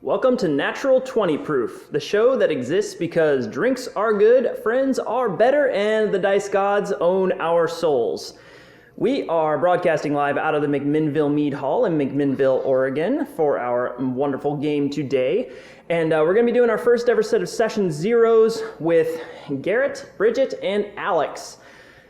Welcome to Natural 20 Proof, the show that exists because drinks are good, friends are better, and the dice gods own our souls. We are broadcasting live out of the McMinnville Mead Hall in McMinnville, Oregon for our wonderful game today. And we're going to be doing our first ever set of Session Zeros with Garrett, Bridget, and Alex.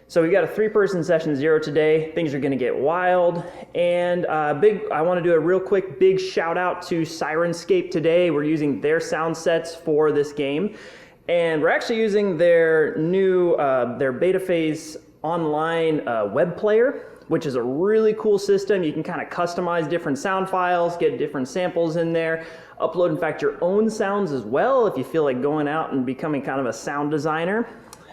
So we've got a 3-person Session Zero today. Things are going to get wild. And I want to do a real quick big shout out to Syrinscape today. We're using their sound sets for this game. And we're actually using their new, their beta phase online web player, which is a really cool system. You can kind of customize different sound files, get different samples in there, upload, in fact, your own sounds as well if you feel like going out and becoming kind of a sound designer.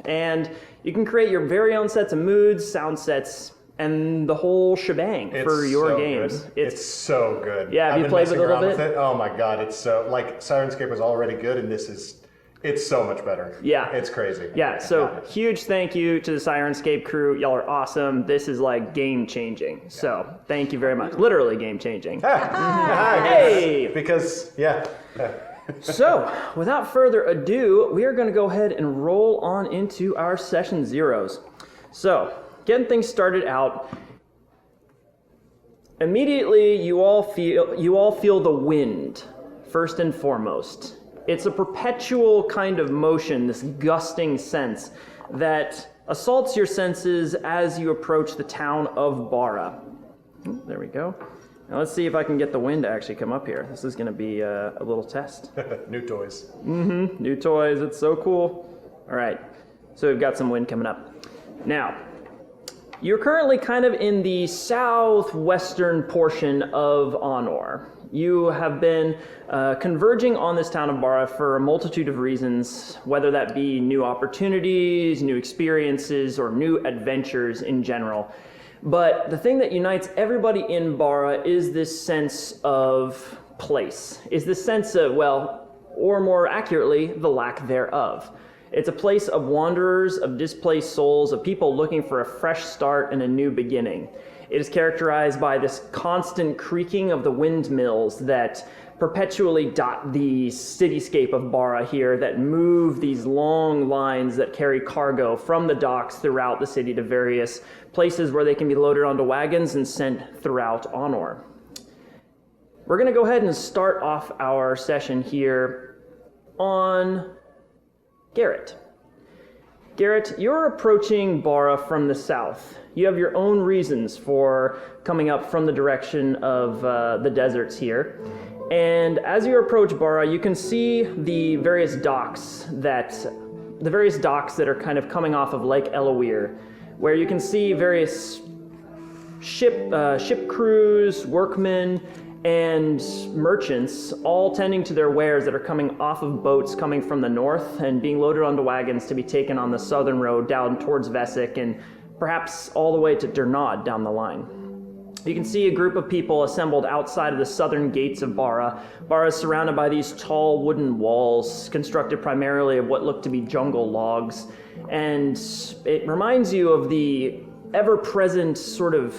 And you can create your very own sets of moods, sound sets, and the whole shebang for your games. Good. It's so good. Yeah, have you played with it a little bit? Oh my god, it's so, like, Syrinscape was already good, and it's so much better. Yeah. It's crazy. Yeah, so huge thank you to the Syrinscape crew. Y'all are awesome. This is like game changing. Yeah. So thank you very much. Literally game changing. Hey! Because, yeah. So, without further ado, we are going to go ahead and roll on into our Session Zeros. So, getting things started out, immediately you all feel the wind, first and foremost. It's a perpetual kind of motion, this gusting sense that assaults your senses as you approach the town of Bara. There we go. Now let's see if I can get the wind to actually come up here. This is going to be a little test. New toys. New toys. It's so cool. All right. So we've got some wind coming up. Now, you're currently kind of in the southwestern portion of Anor. You have been converging on this town of Bara for a multitude of reasons, whether that be new opportunities, new experiences, or new adventures in general. But the thing that unites everybody in Bara is this sense of place, is this sense of, well, or more accurately, the lack thereof. It's a place of wanderers, of displaced souls, of people looking for a fresh start and a new beginning. It is characterized by this constant creaking of the windmills that perpetually dot the cityscape of Bara here, that move these long lines that carry cargo from the docks throughout the city to various places where they can be loaded onto wagons and sent throughout Anor. We're going to go ahead and start off our session here on Garrett. Garrett, you're approaching Bara from the south. You have your own reasons for coming up from the direction of the deserts here. And as you approach Bara, you can see the various docks that are kind of coming off of Lake Elawir, where you can see various ship crews, workmen, and merchants all tending to their wares that are coming off of boats coming from the north and being loaded onto wagons to be taken on the southern road down towards Vesic and perhaps all the way to Dernod down the line. You can see a group of people assembled outside of the southern gates of Bara. Bara is surrounded by these tall wooden walls constructed primarily of what look to be jungle logs. And it reminds you of the ever-present sort of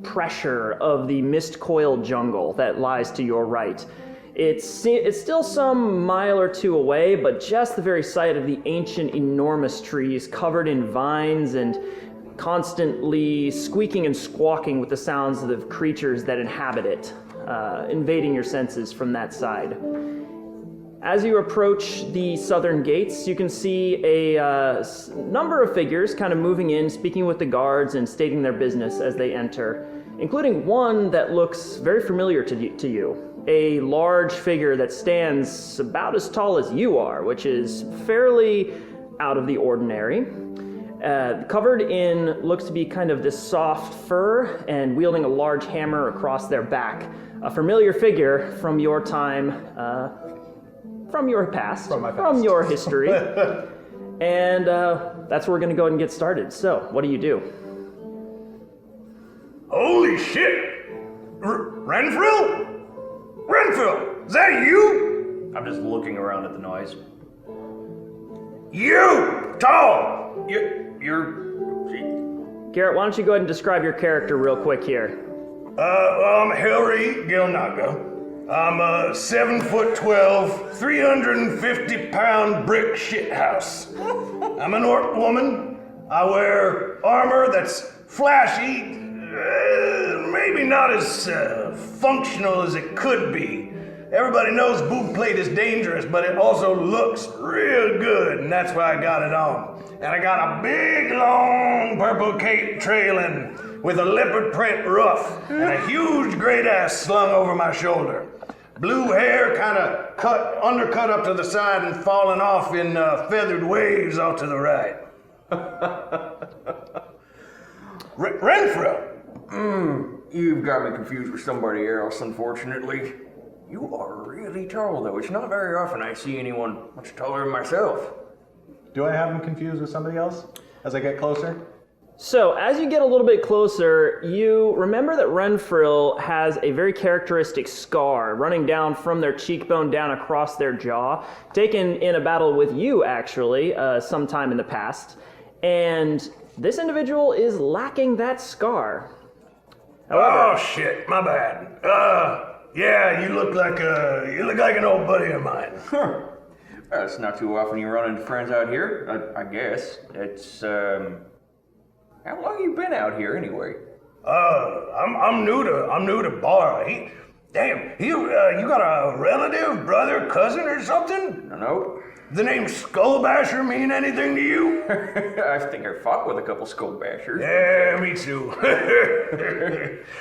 pressure of the mist-coiled jungle that lies to your right. It's still some mile or two away, but just the very sight of the ancient, enormous trees covered in vines and constantly squeaking and squawking with the sounds of the creatures that inhabit it, invading your senses from that side. As you approach the southern gates, you can see a number of figures kind of moving in, speaking with the guards and stating their business as they enter, including one that looks very familiar to you. A large figure that stands about as tall as you are, which is fairly out of the ordinary. Covered in looks to be kind of this soft fur and wielding a large hammer across their back. A familiar figure from your time, from your past, from your history. And that's where we're going to go ahead and get started. So, what do you do? Holy shit! Renfrill? Renfrill, is that you? I'm just looking around at the noise. You! Tall! You're... Garrett, why don't you go ahead and describe your character real quick here? I'm Helri Gilnaga. I'm a 7'12", 350-pound brick shithouse. I'm an orc woman. I wear armor that's flashy, maybe not as functional as it could be. Everybody knows boob plate is dangerous, but it also looks real good, and that's why I got it on. And I got a big, long purple cape trailing with a leopard print ruff and a huge great ass slung over my shoulder. Blue hair kind of undercut up to the side and falling off in feathered waves off to the right. Renfrew! You've got me confused with somebody else, unfortunately. You are really tall, though. It's not very often I see anyone much taller than myself. Do I have him confused with somebody else as I get closer? So, as you get a little bit closer, you remember that Renfrill has a very characteristic scar running down from their cheekbone down across their jaw, taken in a battle with you, actually, sometime in the past. And this individual is lacking that scar. Oh shit, my bad. Yeah, you look like an old buddy of mine. It's not too often you run into friends out here, I guess. It's, how long you been out here, anyway? I'm new to Bar. You got a relative, brother, cousin, or something? No. The name Skullbasher mean anything to you? I think I fought with a couple skull bashers. Yeah, me too.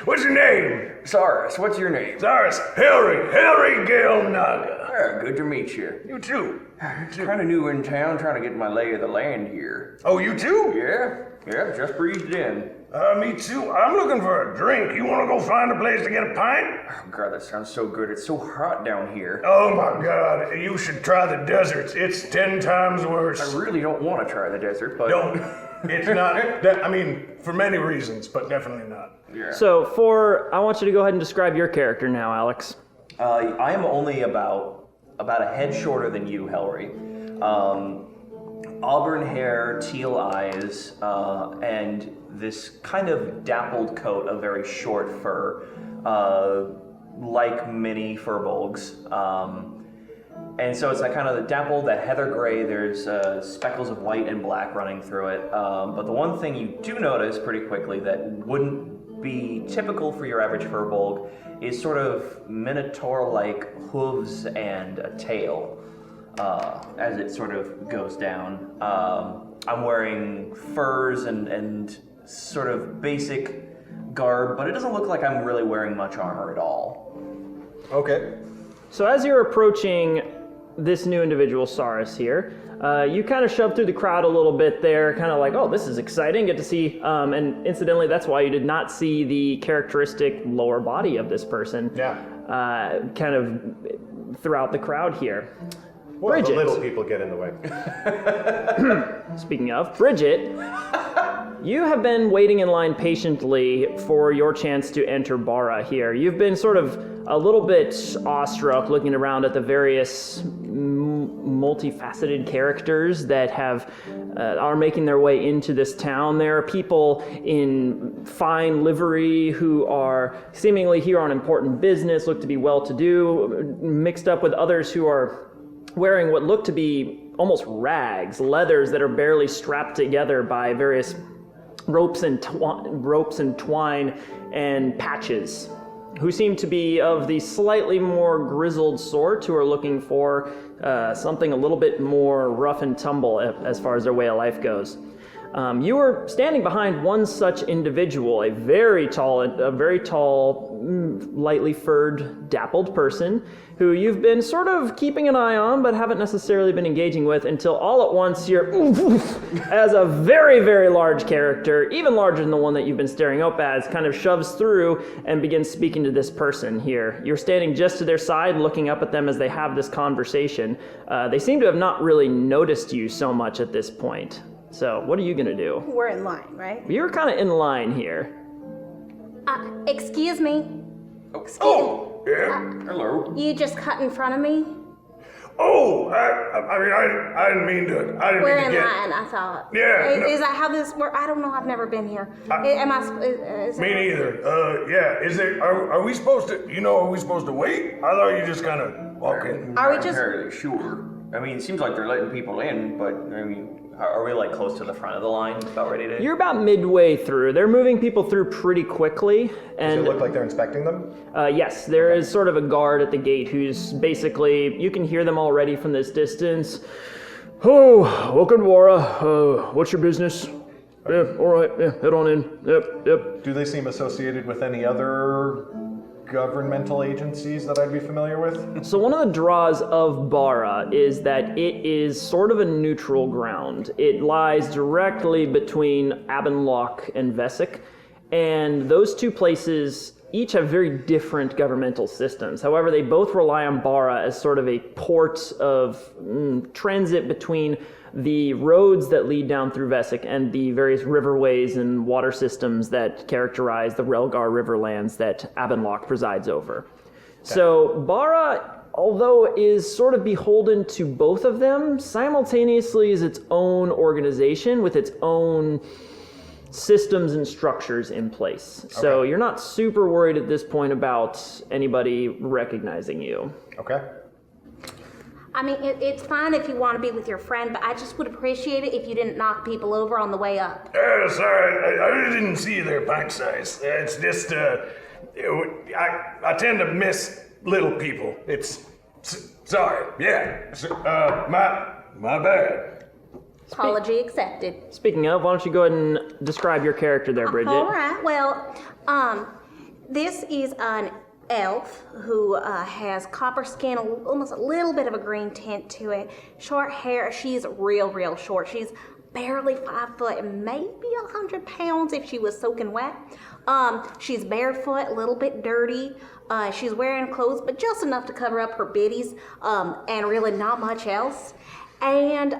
What's your name? Sarris, what's your name? Sarris. Helri Gale Naga. Yeah, good to meet you. You too. Kind of new in town, trying to get my lay of the land here. Oh, you too? Yeah, just breezed in. Me too. I'm looking for a drink. You want to go find a place to get a pint? Oh, God, that sounds so good. It's so hot down here. Oh my God, you should try the deserts. It's 10 times worse. I really don't want to try the desert, but... Don't. It's not, for many reasons, but definitely not. Yeah. So, I want you to go ahead and describe your character now, Alex. I am only about a head shorter than you, Helri. Auburn hair, teal eyes, and this kind of dappled coat of very short fur, like many furbolgs. And so it's like kind of the dappled, that heather gray, there's speckles of white and black running through it. But the one thing you do notice pretty quickly that wouldn't be typical for your average furbolg is sort of minotaur-like hooves and a tail. As it sort of goes down. I'm wearing furs and sort of basic garb, but it doesn't look like I'm really wearing much armor at all. Okay. So as you're approaching this new individual, Sarris here, you kind of shove through the crowd a little bit there, kind of like, oh, this is exciting, get to see, and incidentally, that's why you did not see the characteristic lower body of this person. Yeah. Kind of throughout the crowd here. Well, Bridget. the little people get in the way. Speaking of, Bridget, you have been waiting in line patiently for your chance to enter Bara here. You've been sort of a little bit awestruck looking around at the various multifaceted characters that are making their way into this town. There are people in fine livery who are seemingly here on important business, look to be well-to-do, mixed up with others who are wearing what look to be almost rags, leathers that are barely strapped together by various ropes and twine and patches, who seem to be of the slightly more grizzled sort, who are looking for something a little bit more rough and tumble as far as their way of life goes. You are standing behind one such individual, a very tall, lightly furred, dappled person who you've been sort of keeping an eye on but haven't necessarily been engaging with until all at once you're as a very, very large character, even larger than the one that you've been staring up at, kind of shoves through and begins speaking to this person here. You're standing just to their side, looking up at them as they have this conversation. They seem to have not really noticed you so much at this point. So, what are you gonna do? We're in line, right? You're kind of in line here. Excuse me. Oh, yeah. Hello. You just cut in front of me? Oh, I didn't mean to. I didn't We're mean in to get. line, I thought. Yeah, no. Is that how this works? I don't know. I've never been here. Am I? Is Me it- neither. Yeah. Is it? Are we supposed to? Are we supposed to wait? I thought you just kind of walk in. Are we Not just? entirely sure. I mean, it seems like they're letting people in, but I mean, are we like close to the front of the line? About ready to? You're about midway through. They're moving people through pretty quickly, Does and it look like they're inspecting them? yes, there is sort of a guard at the gate who's basically, you can hear them already from this distance. Oh, welcome to Wara. What's your business? Yeah, all right. Yeah, head on in. Yep. Do they seem associated with any other governmental agencies that I'd be familiar with? So one of the draws of Bara is that it is sort of a neutral ground. It lies directly between Abendlock and Vesic, and those two places each have very different governmental systems. However, they both rely on Bara as sort of a port of transit between the roads that lead down through Vesic and the various riverways and water systems that characterize the Relgar Riverlands that Abendlock presides over. So Bara, although is sort of beholden to both of them, simultaneously is its own organization with its own systems and structures in place. So you're not super worried at this point about anybody recognizing you. Okay. I mean, it's fine if you want to be with your friend, but I just would appreciate it if you didn't knock people over on the way up. Sorry, I really didn't see you there, pint size. It's just, I tend to miss little people. Sorry, yeah. My bad. Apology accepted. Speaking of, why don't you go ahead and describe your character there, Bridget? All right. Well, this is an elf who has copper skin, almost a little bit of a green tint to it. Short hair. She's real short. She's barely 5 foot, maybe 100 pounds if she was soaking wet. She's barefoot, a little bit dirty. She's wearing clothes, but just enough to cover up her biddies, and really not much else. And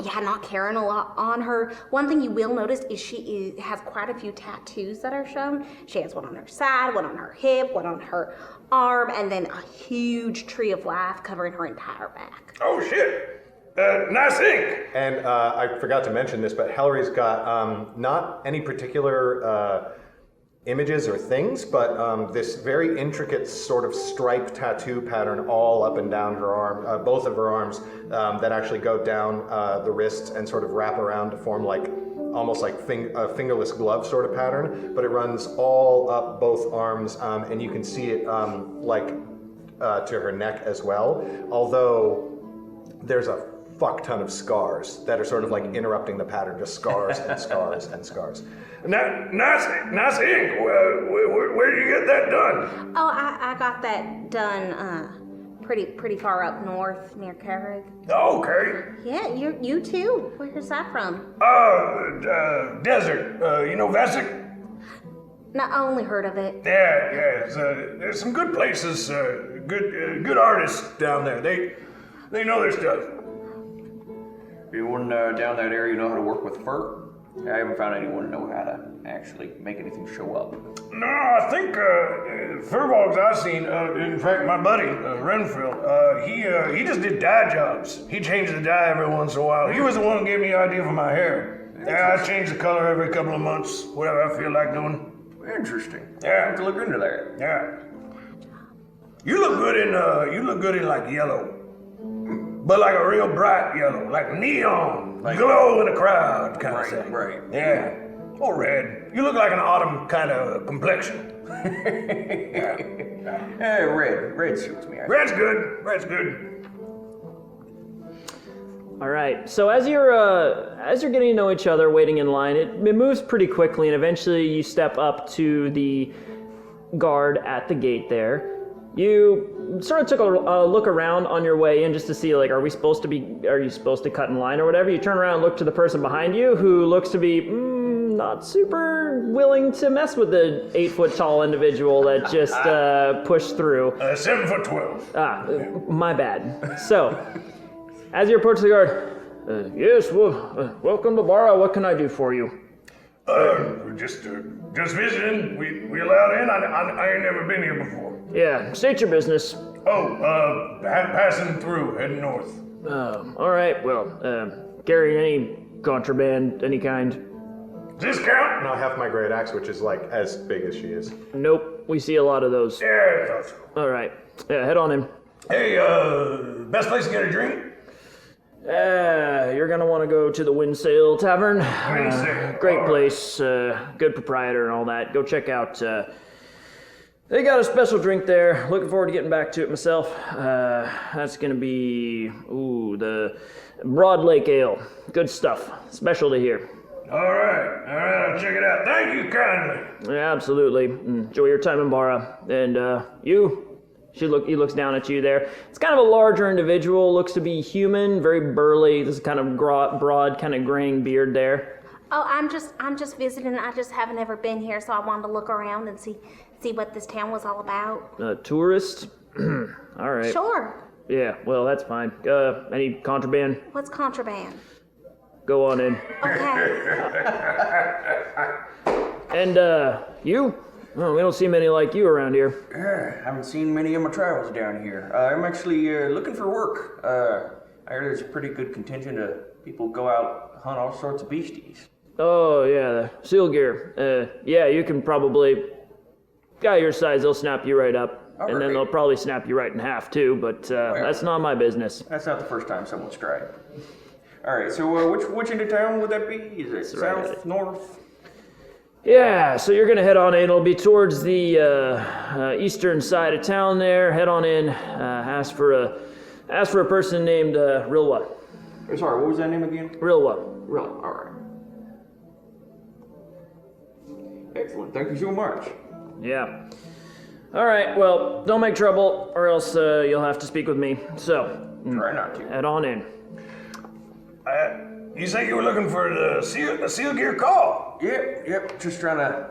yeah, not carrying a lot on her. One thing you will notice is she has quite a few tattoos that are shown. She has one on her side, one on her hip, one on her arm, and then a huge tree of life covering her entire back. Oh, shit. Nice ink. And I forgot to mention this, but Helri's got not any particular images or things, but this very intricate sort of stripe tattoo pattern all up and down her arm, both of her arms, that actually go down the wrists and sort of wrap around to form like almost like a fingerless glove sort of pattern, but it runs all up both arms, and you can see it to her neck as well, although there's a fuck ton of scars that are sort of like interrupting the pattern, just scars and scars and scars. Nice ink. Where did you get that done? Oh, I got that done pretty far up north near Carrig. Okay. Yeah, you too. Where's that from? Desert. Vesic? No, I only heard of it. Yeah. There's some good places, good artists down there. They know their stuff. Anyone down that area know how to work with fur? I haven't found anyone who know how to actually make anything show up. No, I think furbolgs I've seen. In fact, my buddy Renfield, he just did dye jobs. He changed the dye every once in a while. He was the one who gave me the idea for my hair. Yeah, I change the color every couple of months, whatever I feel like doing. Interesting. I Yeah. have to look into that. Yeah. You look good in like yellow. But like a real bright yellow, like neon, glow in the crowd kind of thing. Right. Yeah. Or red. You look like an autumn kind of complexion. Yeah, red suits me. Red's good. All right. So as you're getting to know each other, waiting in line, it moves pretty quickly, and eventually you step up to the guard at the gate there. You sort of took a look around on your way in just to see, like, are you supposed to cut in line or whatever? You turn around and look to the person behind you who looks to be not super willing to mess with the 8-foot tall individual that just pushed through. 7'12". My bad. So, as you approach the guard, yes, well, welcome to Bara. What can I do for you? Just visiting. We allowed in. I ain't never been here before. Yeah, state your business. Passing through, heading north. All right. Well, carry any contraband, any kind? Does this count? And I have my great axe, which is like as big as she is. Nope. We see a lot of those. Yeah, I thought so. All right. Yeah, head on in. Hey, best place to get a drink? You're gonna want to go to the Windsail Tavern. Windsail, Great all right. place, good proprietor and all that. Go check out. They got a special drink there. Looking forward to getting back to it myself. That's gonna be the Broad Lake Ale. Good stuff. Specialty here. All right, I'll check it out. Thank you kindly. Yeah, absolutely. Enjoy your time in Bara. And you. He looks down at you there. It's kind of a larger individual, looks to be human, very burly. This kind of broad, kind of graying beard there. Oh, I'm just visiting. I just haven't ever been here, so I wanted to look around and see what this town was all about. Tourist? All right. Sure. Yeah, well, that's fine. Any contraband? What's contraband? Go on in. Okay. And, you? Oh, we don't see many like you around here. Yeah, haven't seen many of my travels down here. I'm actually looking for work. I heard there's a pretty good contingent of people go out hunt all sorts of beasties. Oh, yeah, the seal gear. Yeah, you can probably... Guy your size, they'll snap you right up. All and then right. they'll probably snap you right in half, too, but that's not my business. That's not the first time someone's tried. All right, so which end of town would that be? Is it right at south, it. north? Yeah, so you're gonna head on in. It'll be towards the eastern side of town there. Head on in. Ask for a person named Rilwa. Sorry, what was that name again? Rilwa. Really? All right. Excellent. Thank you so much. Yeah. All right. Well, don't make trouble, or else you'll have to speak with me. So Try not to. head on in. You say you were looking for the seal gear call? Yep. Just trying to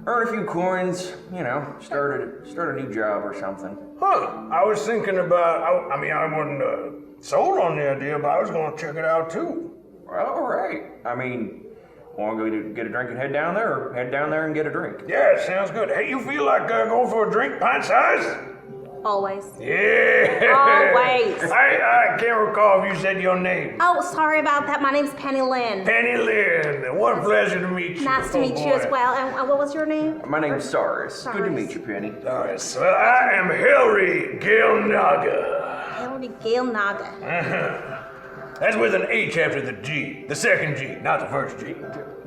earn a few coins. You know, start a new job or something. Huh. I was thinking about, I wasn't sold on the idea, but I was going to check it out too. Well, all right. I mean, want to go get a drink and head down there, or head down there and get a drink? Yeah, sounds good. Hey, you feel like going for a drink pint size? Always. Yeah. Always. I can't recall if you said your name. Oh, sorry about that. My name's Penny Lynn. Penny Lynn. What a pleasure to meet you. Nice to Oh, meet you boy. as well. And what was your name? My name's Sarris. Good to Sarris. meet you, Penny. All right, so I am Helri Gilnaga. Helri Gilnaga. That's with an H after the G. The second G, not the first G.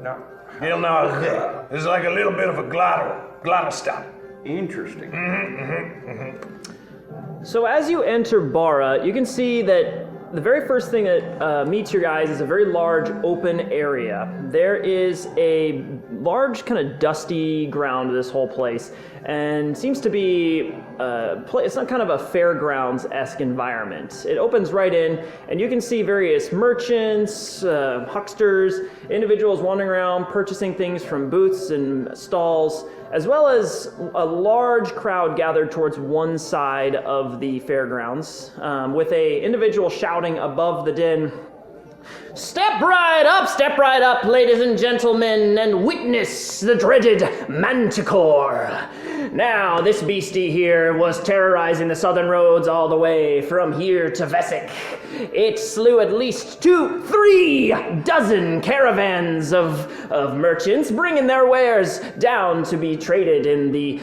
No. Gilnaga. This is like a little bit of a glottal stop. Interesting. So as you enter Bara, you can see that the very first thing that meets your eyes is a very large open area. There is a large kind of dusty ground to this whole place, and seems to be it's not kind of a fairgrounds-esque environment. It opens right in, and you can see various merchants, hucksters, individuals wandering around purchasing things from booths and stalls, as well as a large crowd gathered towards one side of the fairgrounds, with a individual shouting above the din, step right up, ladies and gentlemen, and witness the dreaded Manticore. Now, this beastie here was terrorizing the southern roads all the way from here to Vesic. It slew at least 2-3 dozen caravans of merchants, bringing their wares down to be traded in the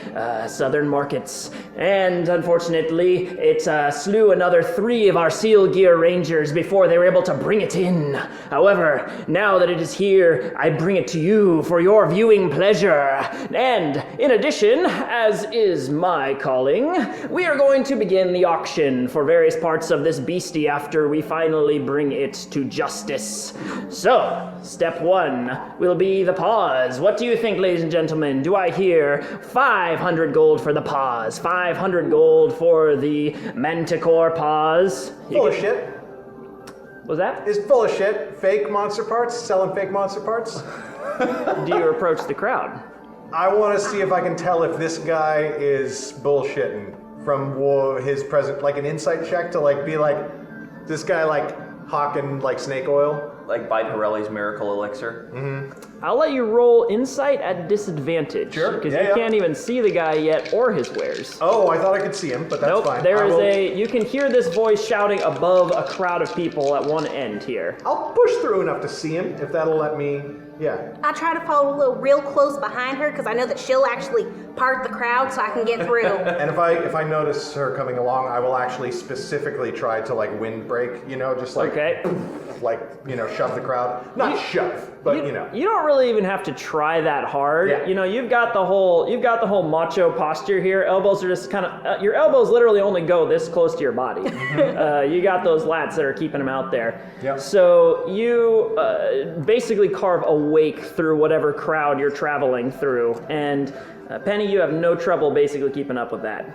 southern markets. And unfortunately, it slew another 3 of our seal gear rangers before they were able to bring it in. However, now that it is here, I bring it to you for your viewing pleasure. And in addition, as is my calling, we are going to begin the auction for various parts of this beastie after we finally bring it to justice. So, step 1 will be the paws. What do you think, ladies and gentlemen? Do I hear 500 gold for the paws, 500 gold for the Manticore paws? Full of shit. Was that? Is full of shit. Fake monster parts. Selling fake monster parts. Do you approach the crowd? I want to see if I can tell if this guy is bullshitting from his present, like an insight check to like be like, this guy like hawking like snake oil. like by Pirelli's miracle elixir. I'll let you roll insight at disadvantage. Sure. Because Yeah, you yeah. can't even see the guy yet or his wares. Oh, I thought I could see him, but that's Nope, fine. there I is will- you can hear this voice shouting above a crowd of people at one end here. I'll push through enough to see him, if that'll let me, yeah. I try to follow a little real close behind her because I know that she'll actually part the crowd so I can get through. And if I notice her coming along, I will actually specifically try to like windbreak, just like Okay. like shove the crowd. Not shove, but You don't really even have to try that hard. Yeah. You've got the whole macho posture here. Elbows are just kind of your elbows literally only go this close to your body. You got those lats that are keeping them out there. Yep. So you basically carve a wake through whatever crowd you're traveling through, and Penny, you have no trouble basically keeping up with that.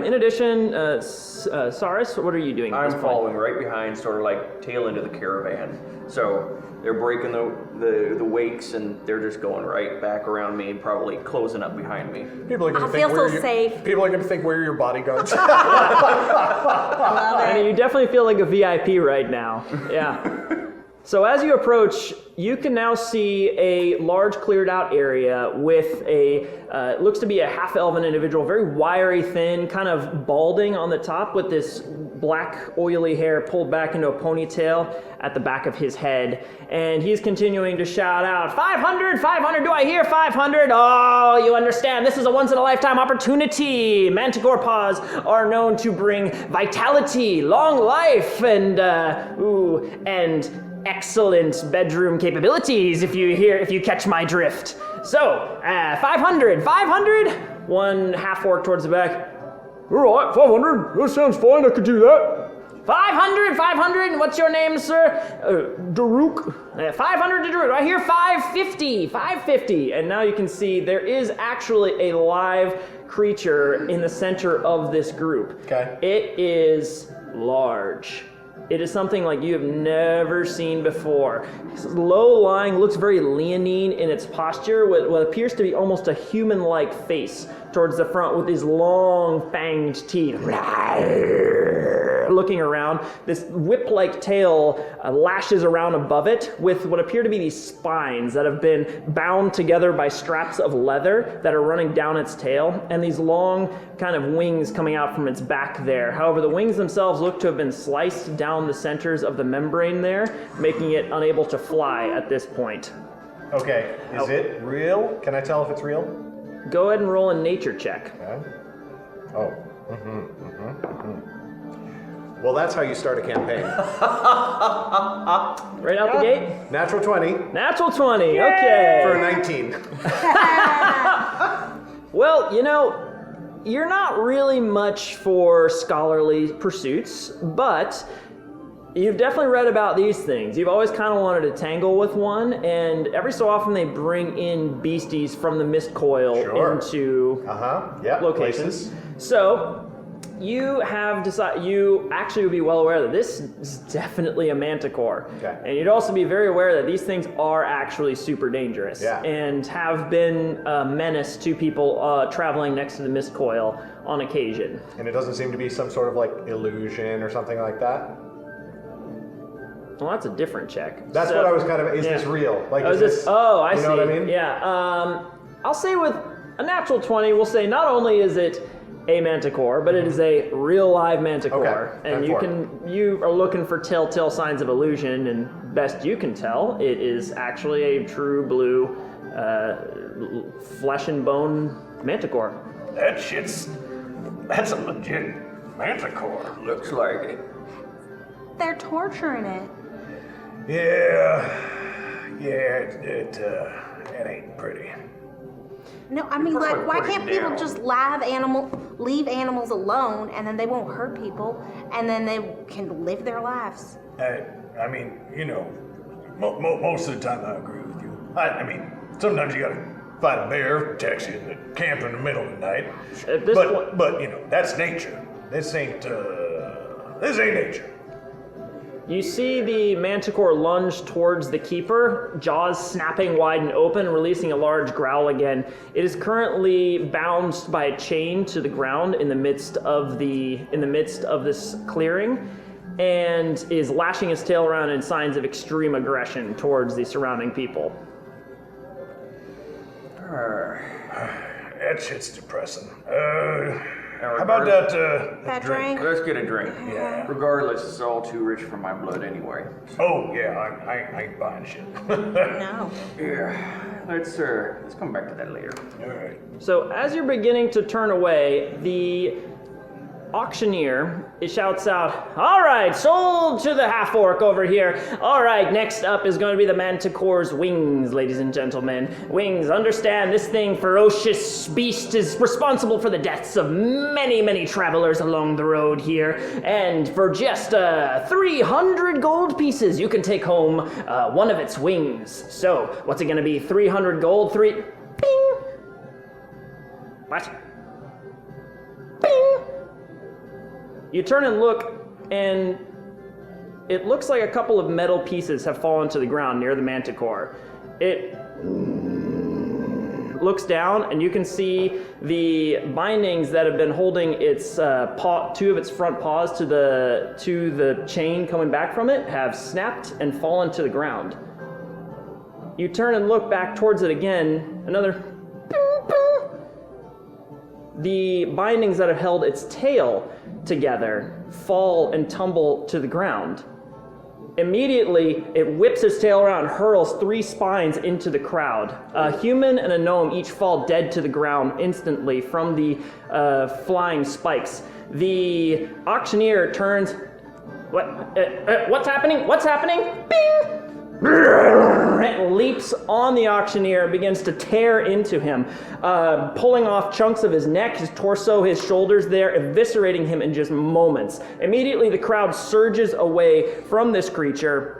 In addition, Sarris, what are you doing? at this I'm point? following right behind, sort of like tail into the caravan. So they're breaking the wakes, and they're just going right back around me and probably closing up behind me. people are gonna I think feel we're so your, safe. People are gonna think we're your bodyguards. Love And it. you definitely feel like a VIP right now. Yeah. So as you approach, you can now see a large cleared out area with it looks to be a half-elven individual, very wiry, thin, kind of balding on the top with this black oily hair pulled back into a ponytail at the back of his head. And he's continuing to shout out, 500, 500, do I hear 500? Oh, you understand, this is a once-in-a-lifetime opportunity. Manticore paws are known to bring vitality, long life, and excellent bedroom capabilities, if you catch my drift. So, 500, 500? One half orc towards the back. All right, 500. That sounds fine. I could do that. 500, 500. What's your name, sir? Daruk. 500 to Daruk. I hear 550, 550. And now you can see there is actually a live creature in the center of this group. Okay. It is large. It is something like you have never seen before. It's low-lying, looks very leonine in its posture, with what appears to be almost a human-like face towards the front with these long fanged teeth. Looking around, this whip-like tail lashes around above it with what appear to be these spines that have been bound together by straps of leather that are running down its tail, and these long kind of wings coming out from its back there. However, the wings themselves look to have been sliced down the centers of the membrane there, making it unable to fly at this point. Okay, is it real? Can I tell if it's real? Go ahead and roll a nature check. Okay. Oh. Well, that's how you start a campaign. Right out the gate? Natural 20 Natural 20, okay. for 19. Well, you're not really much for scholarly pursuits, but you've definitely read about these things. You've always kind of wanted to tangle with one, and every so often they bring in beasties from the mist coil Sure. into Yeah. locations. Places. So you have decided, you actually would be well aware that this is definitely a manticore. Okay. And you'd also be very aware that these things are actually super dangerous Yeah. and have been a menace to people traveling next to the mist coil on occasion. And it doesn't seem to be some sort of like illusion or something like that. Well, that's a different check. That's So- what I was kind of. Is this yeah. real? Like, Oh, is is this? Oh, I you see. know what I mean? Yeah. I'll say with a natural 20, we'll say not only is it a manticore, but it is a real live manticore, Okay, and you are looking for telltale signs of illusion, and best you can tell, it is actually a true blue flesh and bone manticore. That's a legit manticore. Looks like it. They're torturing it. Yeah, it ain't pretty. No, I mean, like, why put it can't people down. just leave animals alone, and then they won't hurt people, and then they can live their lives? I mean, most of the time I agree with you. I mean, sometimes you gotta fight a bear, attacks you in the camp in the middle of the night. At this point, But that's nature. This ain't nature. you see the manticore lunge towards the keeper, jaws snapping wide and open, releasing a large growl again. It is currently bound by a chain to the ground in the midst of this clearing, and is lashing his tail around in signs of extreme aggression towards the surrounding people. That shit's depressing. How about that drink? Let's get a drink. Yeah. Regardless, it's all too rich for my blood anyway. Oh, yeah, I ain't buying shit. No. Yeah. Let's come back to that later. All right. So as you're beginning to turn away, the auctioneer shouts out, "All right, sold to the half-orc over here. All right, next up is going to be the Manticore's wings, ladies and gentlemen. Wings, understand this thing, ferocious beast, is responsible for the deaths of many, many travelers along the road here. And for just 300 gold pieces, you can take home one of its wings. So, what's it going to be? 300 gold? Bing! What? Bing! You turn and look, and it looks like a couple of metal pieces have fallen to the ground near the Manticore. It looks down, and you can see the bindings that have been holding its two of its front paws to the chain coming back from it have snapped and fallen to the ground. You turn and look back towards it again, another. The bindings that have held its tail together fall and tumble to the ground. Immediately, it whips its tail around and hurls 3 spines into the crowd. A human and a gnome each fall dead to the ground instantly from the flying spikes. The auctioneer turns. What's happening? What's happening? Bing! It leaps on the auctioneer and begins to tear into him, pulling off chunks of his neck, his torso, his shoulders there, eviscerating him in just moments. Immediately, the crowd surges away from this creature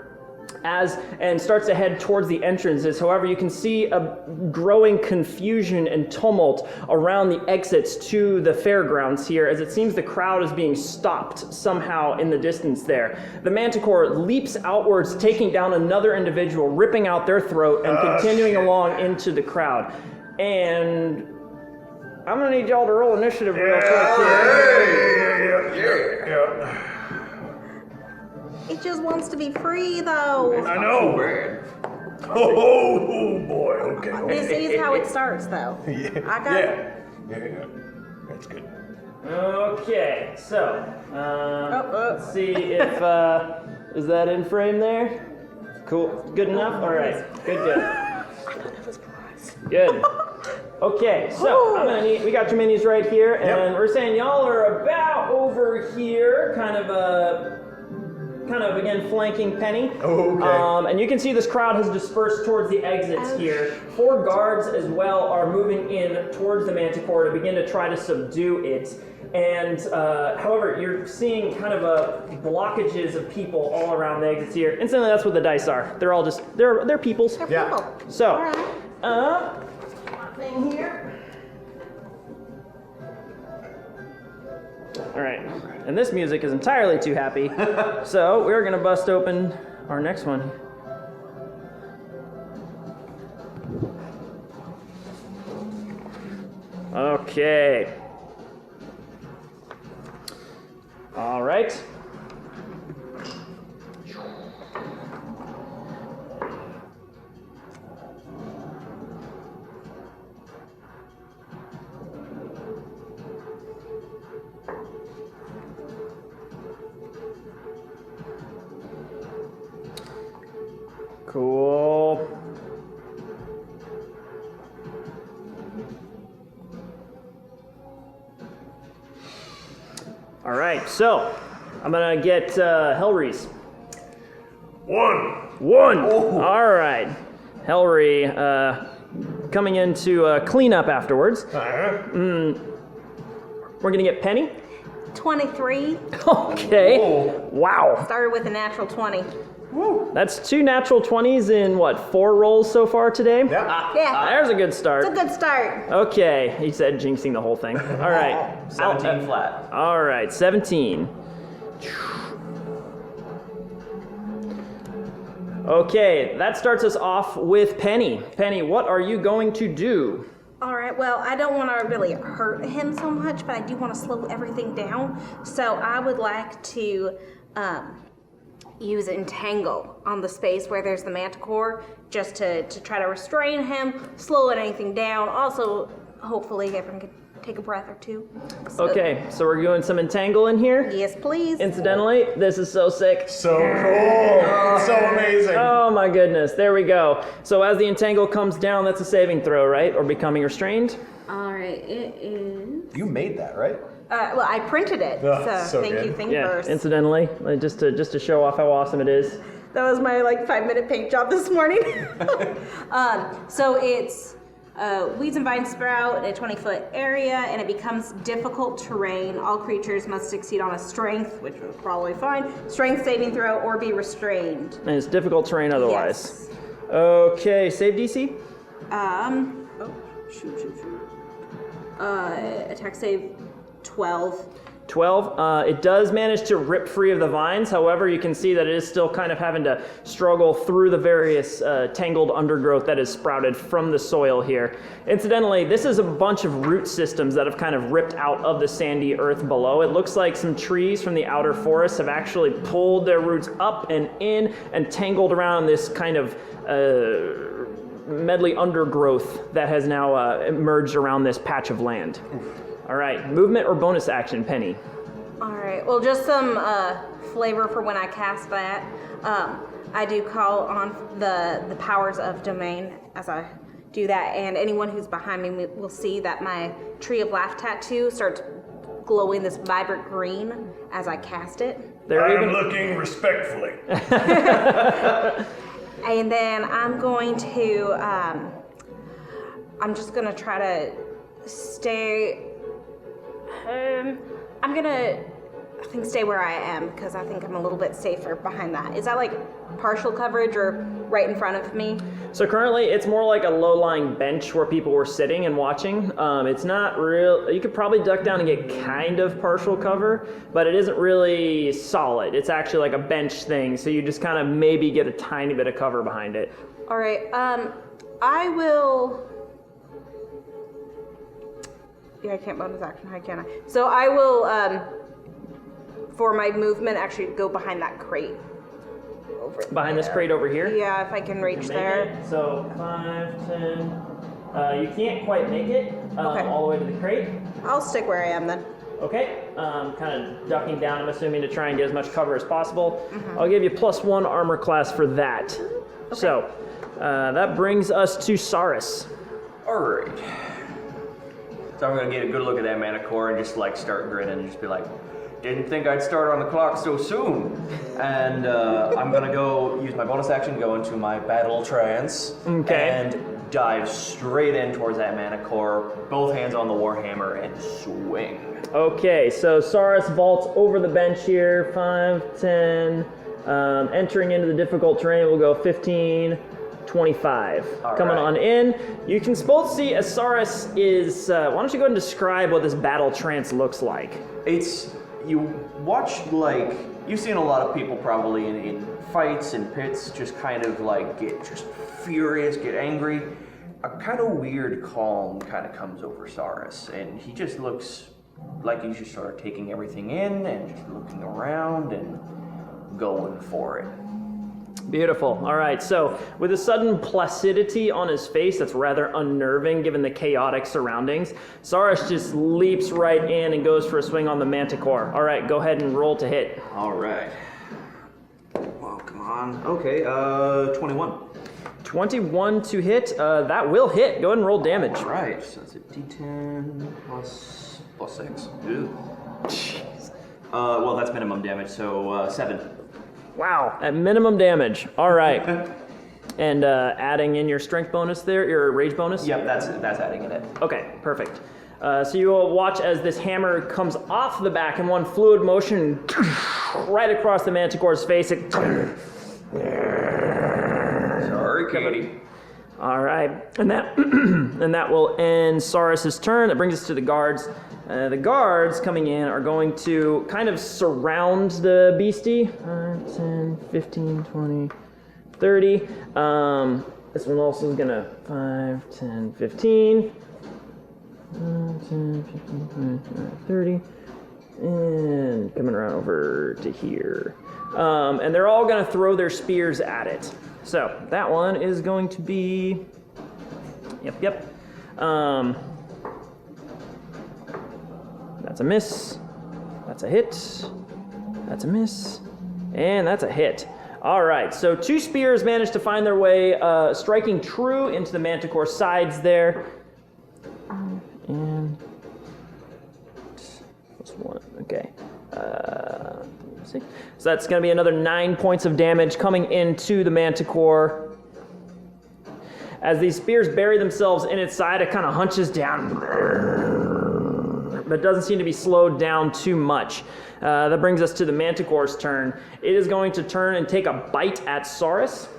and starts to head towards the entrances. However, you can see a growing confusion and tumult around the exits to the fairgrounds here, as it seems the crowd is being stopped somehow in the distance there. The Manticore leaps outwards, taking down another individual, ripping out their throat, and continuing along into the crowd. And I'm gonna need y'all to roll initiative real quick here. Yeah. It just wants to be free, though. I know. Oh boy. Okay. This is how it starts, though. I got it. Yeah. That's good. Okay, so let's see if is that in frame there? Cool, good enough. All right, good. Good. Okay, so I'm gonna need. We got your minis right here, and we're saying y'all are about over here, kind of again flanking Penny. Oh, okay. And you can see this crowd has dispersed towards the exits here. 4 guards as well are moving in towards the Manticore to begin to try to subdue it. And however, you're seeing kind of blockages of people all around the exits here. Instantly, that's what the dice are. They're all just they're peoples. They're people. So, All right. thing here. All right, and this music is entirely too happy, so we're gonna bust open our next one. Okay. All right. Cool. All right, so I'm gonna get Helri's. 1. All right, Helri, coming in to clean up afterwards. We're gonna get Penny. 23. Okay. Wow. Started with a natural 20. That's 2 natural 20s in what, 4 rolls so far today? Yeah. Yeah. There's a good start. It's a good start. Okay, he said jinxing the whole thing. All right. 17 flat. All right, 17. Okay, that starts us off with Penny. Penny, what are you going to do? All right, well, I don't want to really hurt him so much, but I do want to slow everything down. So I would like to use entangle on the space where there's the manticore, just to try to restrain him, slow anything down. Also, hopefully everyone can take a breath or two. So, Okay, so we're doing some entangle in here. yes, please. Incidentally, this is so sick. So cool. So amazing. Oh my goodness, there we go. So as the entangle comes down, that's a saving throw, right? Or becoming restrained? All right, it is. You made that, right? Well, I printed it, Oh, so thank good. you, Yeah, Thingiverse. incidentally, just to show off how awesome it is. That was my 5-minute paint job this morning. So it's weeds and vines sprout in a 20-foot area, and it becomes difficult terrain. All creatures must succeed on a strength, which was probably fine, strength saving throw, or be restrained. And it's difficult terrain otherwise. Okay, save DC. Shoot. Attack save 12. 12. It does manage to rip free of the vines. However, you can see that it is still kind of having to struggle through the various tangled undergrowth that is sprouted from the soil here. Incidentally, this is a bunch of root systems that have kind of ripped out of the sandy earth below. It looks like some trees from the outer forest have actually pulled their roots up and in and tangled around this kind of medley undergrowth that has now emerged around this patch of land. All right, movement or bonus action, Penny? All right, well, just some flavor for when I cast that. I do call on the powers of domain as I do that, and anyone who's behind me will see that my Tree of Life tattoo starts glowing this vibrant green as I cast it. I'm looking respectfully. And then I'm going to, I'm just going to try to stay, I'm going to, I think, stay where I am, because I think I'm a little bit safer behind that. Is that partial coverage or right in front of me? So currently it's more like a low-lying bench where people were sitting and watching. It's not real, you could probably duck down and get kind of partial cover, but it isn't really solid. It's actually like a bench thing, so you just kind of maybe get a tiny bit of cover behind it. All right, I will, yeah, I can't bonus action, how can I? So I will, for my movement, actually go behind that crate. Behind this crate over here? Yeah, if I can reach there. It. So 5, 10. You can't quite make it Okay. all the way to the crate. I'll stick where I am then. Okay, kind of ducking down, I'm assuming, to try and get as much cover as possible. I'll give you +1 armor class for that. Okay. So that brings us to Sarris. All right. So I'm gonna get a good look at that manticore and just start grinning and just be like, didn't think I'd start on the clock so soon. And I'm gonna go use my bonus action, go into my battle trance, and dive straight in towards that manticore, both hands on the warhammer, and swing. Okay, so Sarris vaults over the bench here, 5, 10, entering into the difficult terrain, we'll go 15, 25. Coming on in, you can both see as Sarris is, why don't you go ahead and describe what this battle trance looks like? You watch, you've seen a lot of people probably in fights and pits just kind of get just furious, get angry. A kind of weird calm kind of comes over Sarris, and he just looks like he's just sort of taking everything in and just looking around and going for it. Beautiful. All right, so with a sudden placidity on his face that's rather unnerving given the chaotic surroundings, Sarris just leaps right in and goes for a swing on the manticore. All right, go ahead and roll to hit. All right. Well, come on. Okay, 21. 21 to hit. That will hit. Go ahead and roll damage. All right, so that's a d10 plus 6. Ooh. Jeez. Well, that's minimum damage, so 7. Wow, at minimum damage. All right. And adding in your strength bonus there, your rage bonus? Yep, that's adding in it. Okay, perfect. So you will watch as this hammer comes off the back in one fluid motion right across the manticore's face. Sorry, Katie. All right, and that and that will end Sarris's turn. That brings us to the guards. The guards coming in are going to kind of surround the beastie. 5, 10, 15, 20, 30. This one also is gonna 5, 10, 15. 10, 15, 20, 30. And coming around over to here. And they're all going to throw their spears at it. So that one is going to be... Yep. That's a miss. That's a hit. That's a miss. And that's a hit. All right, so 2 spears managed to find their way, striking true into the Manticore sides there. And plus 1, okay. Let's see. So that's going to be another 9 points of damage coming into the Manticore. As these spears bury themselves in its side, it kind of hunches down, but doesn't seem to be slowed down too much. That brings us to the Manticore's turn. It is going to turn and take a bite at Sarris.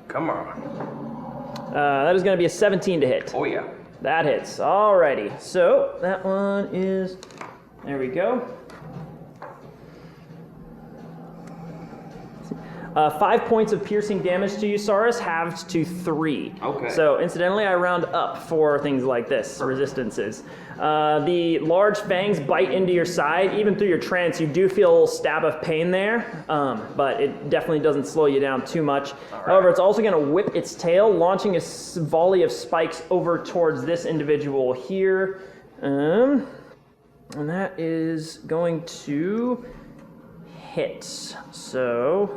Come on. That is going to be a 17 to hit. Oh, yeah. That hits. Alrighty. So that one is... There we go. 5 points of piercing damage to you, Sarris, halved to 3. Okay. So, incidentally, I round up for things like this, resistances. The large fangs bite into your side. Even through your trance, you do feel a little stab of pain there, but it definitely doesn't slow you down too much. Right. However, it's also going to whip its tail, launching a volley of spikes over towards this individual here. And that is going to hit. So,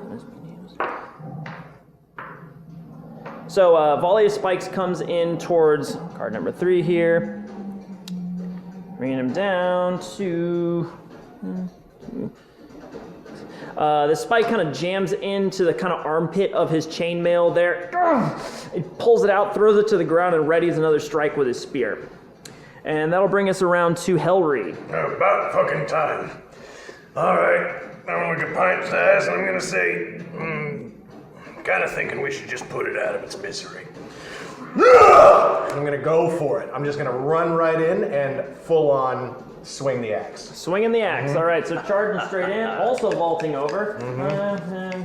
volley of spikes comes in towards card number 3 here. Bringing him down to... the spike kind of jams into the kind of armpit of his chainmail there. It pulls it out, throws it to the ground, and readies another strike with his spear. And that'll bring us around to Helri. About fucking time. All right, I'm gonna look at Pint's ass and I'm gonna say, kind of thinking we should just put it out of its misery. I'm gonna go for it. I'm just gonna run right in and full on swing the axe. Swinging the axe. All right, so charging straight in, also vaulting over.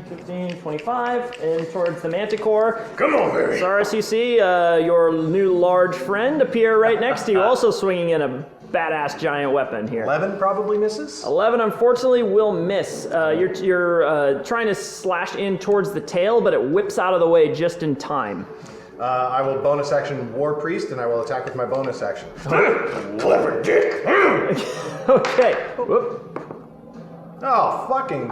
15, 25, and towards the Manticore. Come on, baby. Sarris, you see your new large friend appear right next to you, also swinging in a badass giant weapon here. 11 probably misses. 11 unfortunately will miss. You're trying to slash in towards the tail, but it whips out of the way just in time. I will bonus action War Priest, and I will attack with my bonus action. Clever dick. Okay. Whoop. Oh, fucking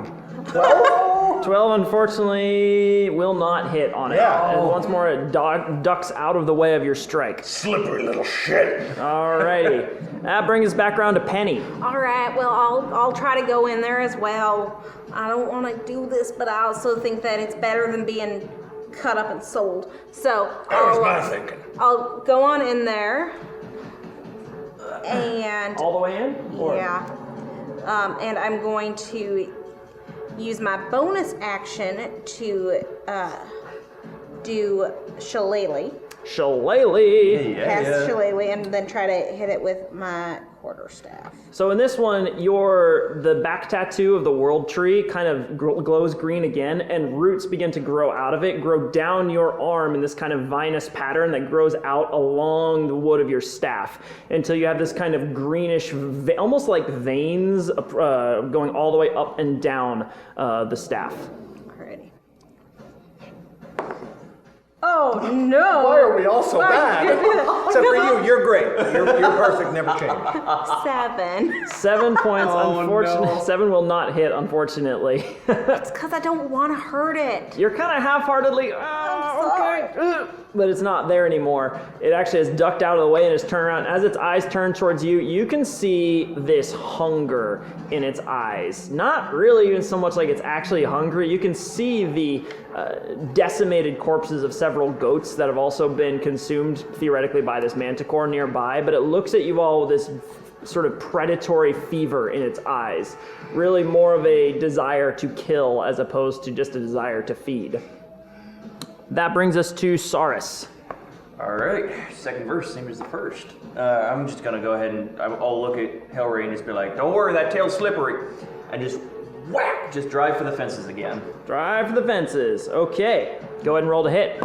12? 12 unfortunately will not hit on it. Yeah. And once more it ducks out of the way of your strike. Slippery little shit. Alrighty. That brings us back around to Penny. All right, well, I'll try to go in there as well. I don't want to do this, but I also think that it's better than being cut up and sold. So That was my thinking. I'll go on in there, and All the way in? Or- yeah, and I'm going to use my bonus action to do Shillelagh. Shillelagh. Cast Shillelagh, and then try to hit it with my quarterstaff. So in this one, the back tattoo of the world tree kind of glows green again, and roots begin to grow out of it, grow down your arm in this kind of vinous pattern that grows out along the wood of your staff until you have this kind of greenish, almost like veins going all the way up and down the staff. Alrighty. Oh no! Why are we all so bad? Except for you, you're great. You're perfect, never change. 7. 7 points, Oh, unfortunately. no. 7 will not hit, unfortunately. It's because I don't want to hurt it. You're kind of half-heartedly, okay, but it's not there anymore. It actually has ducked out of the way and has turned around. As its eyes turn towards you, you can see this hunger in its eyes. Not really even so much like it's actually hungry. You can see the decimated corpses of several goats that have also been consumed, theoretically, by this manticore nearby, but it looks at you all with this sort of predatory fever in its eyes. Really more of a desire to kill as opposed to just a desire to feed. That brings us to Sarris. All right, second verse, same as the first. I'm just gonna go ahead and I'll look at Helri and just be like, "Don't worry, that tail's slippery," and just whack, just drive for the fences again. Drive for the fences. Okay, go ahead and roll to hit.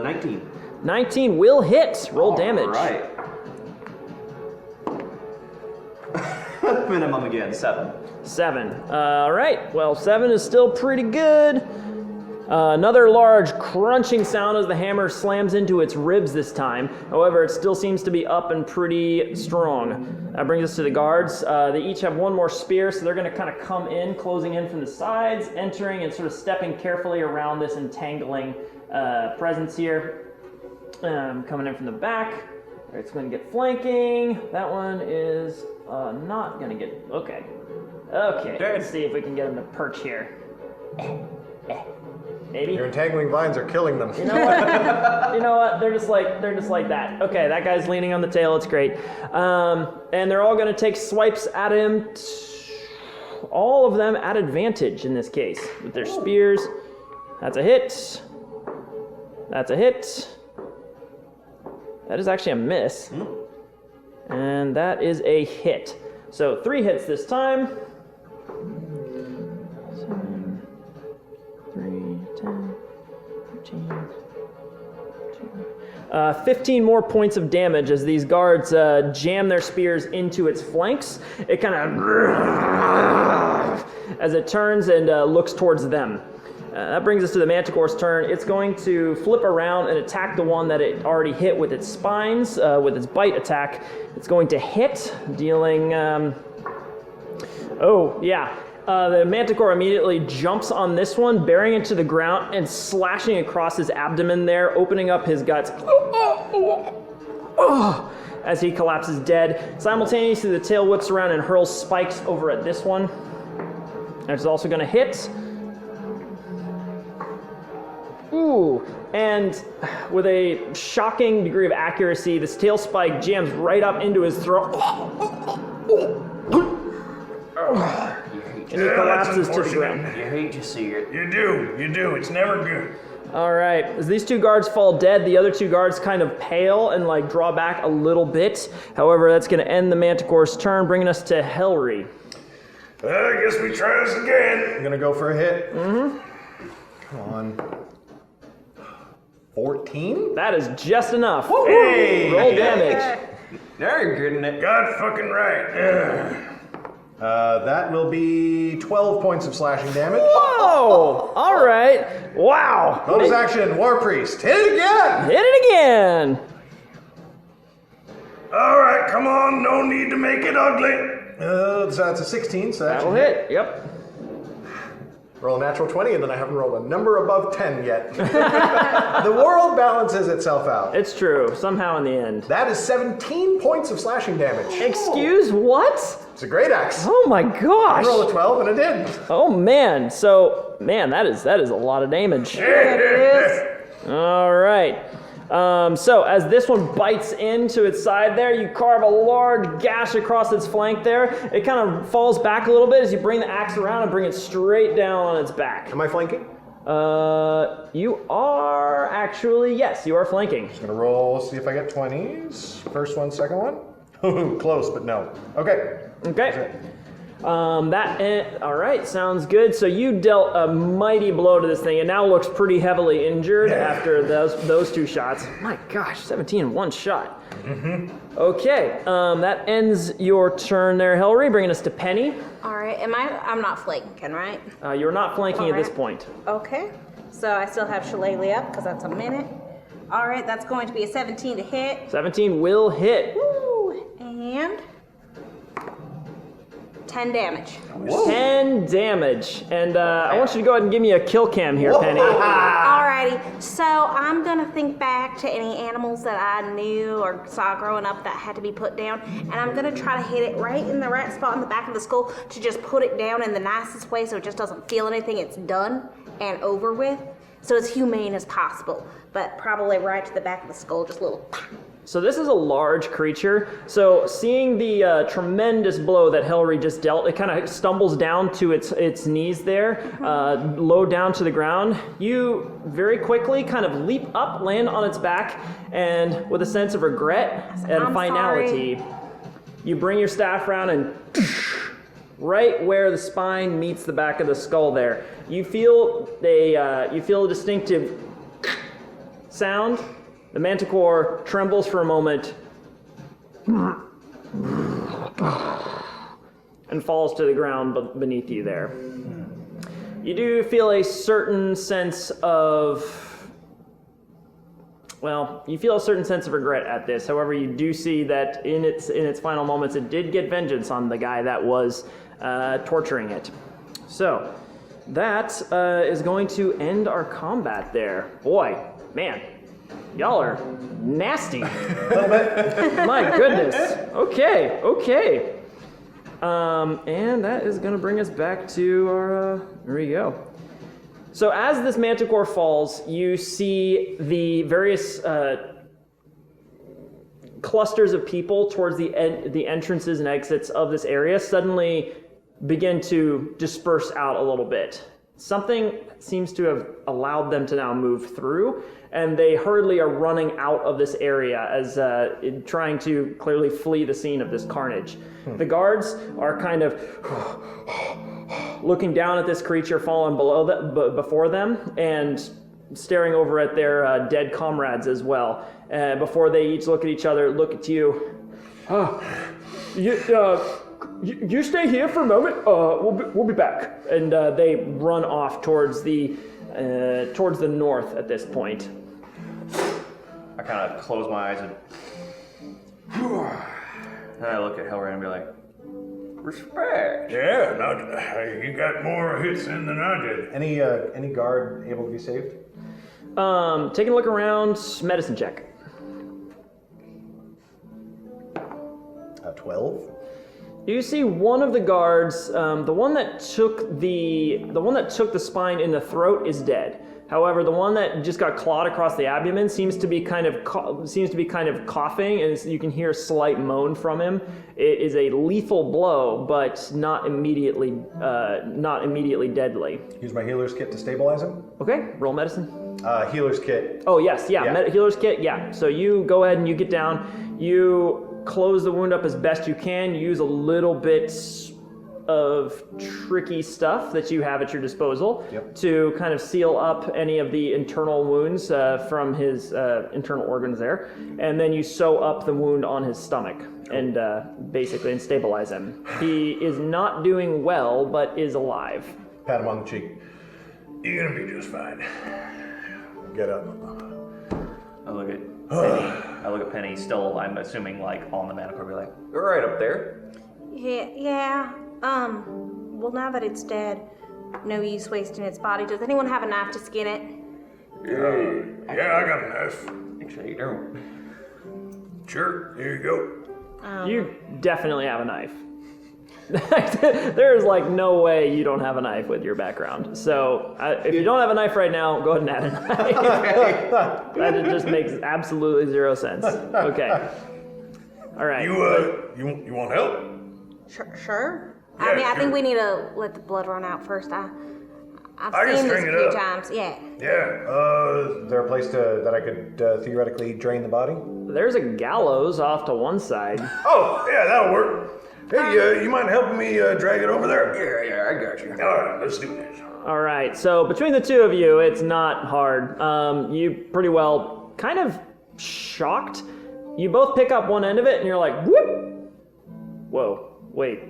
19. 19 will hit. Roll damage. All right. minimum again, 7. 7. All right. Well, 7 is still pretty good. Another large crunching sound as the hammer slams into its ribs this time. However, it still seems to be up and pretty strong. That brings us to the guards. They each have one more spear, so they're going to kind of come in, closing in from the sides, entering and sort of stepping carefully around this entangling presence here. Coming in from the back. It's going to get flanking. That one is not going to get... Okay. Let's see if we can get him to perch here. Maybe. Your entangling vines are killing them. You know what? They're just like that. Okay, that guy's leaning on the tail. It's great. And they're all going to take swipes at him. All of them at advantage in this case with their spears. That's a hit. That's a hit. That is actually a miss. And that is a hit. So 3 hits this time. 7, 3, 10, 13, 15 more points of damage as these guards jam their spears into its flanks. It kind of as it turns and looks towards them. That brings us to the Manticore's turn. It's going to flip around and attack the one that it already hit with its spines, with its bite attack. It's going to hit, dealing... the Manticore immediately jumps on this one, bearing it to the ground and slashing across his abdomen there, opening up his guts as he collapses dead. Simultaneously, the tail whips around and hurls spikes over at this one. It's also going to hit. Ooh, and with a shocking degree of accuracy, this tail spike jams right up into his throat. And he collapses to the ground. You hate to see it. You do. It's never good. All right, as these 2 guards fall dead, the other 2 guards kind of pale and draw back a little bit. However, that's going to end the Manticore's turn, bringing us to Helri. I guess we try this again. I'm gonna go for a hit. Mm-hmm. Come on. 14? That is just enough. Woo-hoo! Hey, roll damage. Now you're getting it. God fucking right. That will be 12 points of slashing damage. Whoa! All right. Wow. Bonus action, War Priest. Hit it again! Hit it again. All right, come on. No need to make it ugly. So that's a 16, so That'll hit. Yep. Roll a natural 20, and then I haven't rolled a number above 10 yet. The world balances itself out. It's true. Somehow in the end. That is 17 points of slashing damage. Excuse what? It's a great axe. Oh my gosh. I rolled a 12, and it did. Oh man. So, man, that is a lot of damage. All right. So as this one bites into its side there, you carve a large gash across its flank there. It kind of falls back a little bit as you bring the axe around and bring it straight down on its back. Am I flanking? You are actually, yes, you are flanking. Just gonna roll, see if I get 20s. First one, second one. Ooh, close, but no. Okay. Okay. All right, sounds good. So you dealt a mighty blow to this thing. It now looks pretty heavily injured after those 2 shots. My gosh, 17 in 1 shot. Mm-hmm. Okay, that ends your turn there, Helri, bringing us to Penny. All right, I'm not flanking, right? You're not flanking at this point. Okay, so I still have Shillelagh up because that's a minute. All right, that's going to be a 17 to hit. 17 will hit. Woo, and 10 damage. Whoa. 10 damage. And I want you to go ahead and give me a kill cam here, Penny. Alrighty, so I'm gonna think back to any animals that I knew or saw growing up that had to be put down, and I'm gonna try to hit it right in the right spot in the back of the skull to just put it down in the nicest way so it just doesn't feel anything. It's done and over with. So as humane as possible, but probably right to the back of the skull, just a little pop. So this is a large creature. So seeing the tremendous blow that Helri just dealt, it kind of stumbles down to its knees there, low down to the ground. You very quickly kind of leap up, land on its back, and with a sense of regret and finality, you bring your staff around and right where the spine meets the back of the skull there. You feel a distinctive sound. The manticore trembles for a moment and falls to the ground beneath you there. You do feel a certain sense of... Well, you feel a certain sense of regret at this. However, you do see that in its final moments, it did get vengeance on the guy that was torturing it. So, that is going to end our combat there. Boy, man, y'all are nasty. My goodness. Okay. And that is going to bring us back to our... There we go. So as this manticore falls, you see the various clusters of people towards the entrances and exits of this area suddenly begin to disperse out a little bit. Something seems to have allowed them to now move through, and they hurriedly are running out of this area as trying to clearly flee the scene of this carnage. The guards are kind of looking down at this creature fallen before them and staring over at their dead comrades as well. Before they each look at each other, look at you. You stay here for a moment. We'll be back. And they run off towards the north at this point. I kind of close my eyes and I look at Helri and be like, respect. Yeah, no, you got more hits in than I did. Any guard able to be saved? Taking a look around, medicine check. 12. You see one of the guards, the one that took the spine in the throat is dead. However, the one that just got clawed across the abdomen seems to be kind of coughing, and you can hear a slight moan from him. It is a lethal blow, but not immediately deadly. Use my healer's kit to stabilize him. Okay, roll medicine. Healer's kit. Oh yes, yeah. Yeah. Healer's kit, yeah. So you go ahead and you get down. You close the wound up as best you can. You use a little bit of tricky stuff that you have at your disposal to kind of seal up any of the internal wounds from his internal organs there, and then you sew up the wound on his stomach and basically stabilize him. He is not doing well, but is alive. Pat him on the cheek. You're gonna be just fine. Get up. I look at Penny. I look at Penny, still, I'm assuming, like, on the manticore, be like, you're right up there. Yeah. Well, now that it's dead, no use wasting its body. Does anyone have a knife to skin it? Yeah, I got a knife. Actually, you don't. Sure, here you go. You definitely have a knife. There's like no way you don't have a knife with your background. So if you don't have a knife right now, go ahead and add a knife. That just makes absolutely zero sense. Okay. All right. You want help? Sure. Yeah, I mean, I sure. think we need to let the blood run out first. I've I can seen this string a it few up. times. Yeah. Is there a place that I could theoretically drain the body? There's a gallows off to one side. Oh, yeah, that'll work. Hey, you mind helping me drag it over there? Yeah, I got you. All right, let's do this. All right. So between the two of you, it's not hard. You pretty well kind of shocked. You both pick up one end of it, and you're like, whoop! Whoa, wait.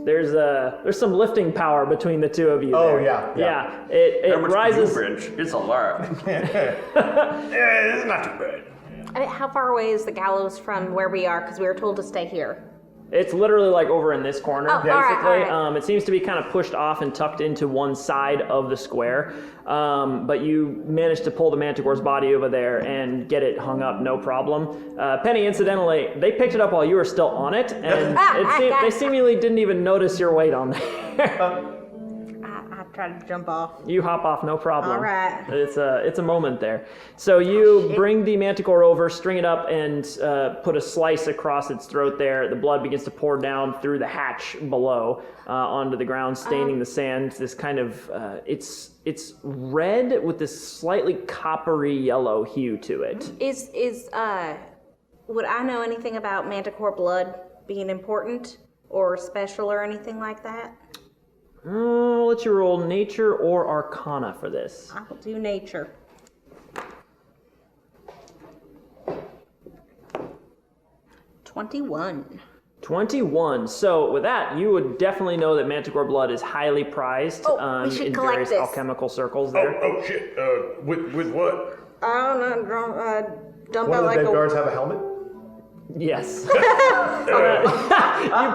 There's some lifting power between the two of you. Oh, there. yeah. Yeah. It How much rises. bridge? It's a lot. Yeah, it's not too bad. I mean, how far away is the gallows from where we are? Because we were told to stay here. It's literally like over in this corner, Oh, basically. all right. It seems to be kind of pushed off and tucked into one side of the square. But you managed to pull the manticore's body over there and get it hung up, no problem. Penny, incidentally, they picked it up while you were still on it, and they seemingly didn't even notice your weight on there. I tried to jump off. You hop off, no problem. All right. It's a moment there. So you bring the manticore over, string it up, and put a slice across its throat there. The blood begins to pour down through the hatch below onto the ground, staining the sand. This kind of it's red with this slightly coppery yellow hue to it. Would I know anything about manticore blood being important or special or anything like that? I'll let you roll nature or arcana for this. I'll do nature. 21. 21. So with that, you would definitely know that manticore blood is highly prized we should in collect various this. alchemical circles there. Oh shit. With what? I don't know, dump One out of the like dead a... guards have a helmet? Yes. You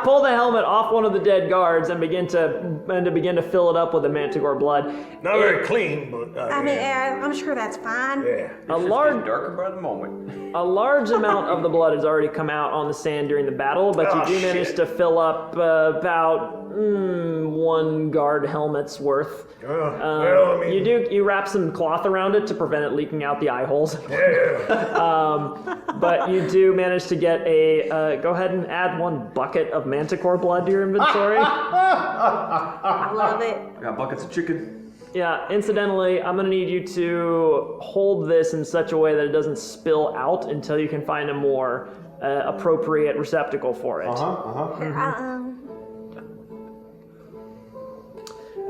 pull the helmet off one of the dead guards and begin to fill it up with the manticore blood. Not very clean, but I mean, I'm sure that's fine. yeah. A large Darker by the moment. A large amount of the blood has already come out on the sand during the battle, but you do manage to fill up about one guard helmet's worth. Well, I mean, You wrap some cloth around it to prevent it leaking out the eye holes. yeah. But you do manage to get a. Go ahead and add 1 bucket of manticore blood to your inventory. I love it. I got buckets of chicken. Yeah, incidentally, I'm going to need you to hold this in such a way that it doesn't spill out until you can find a more appropriate receptacle for it.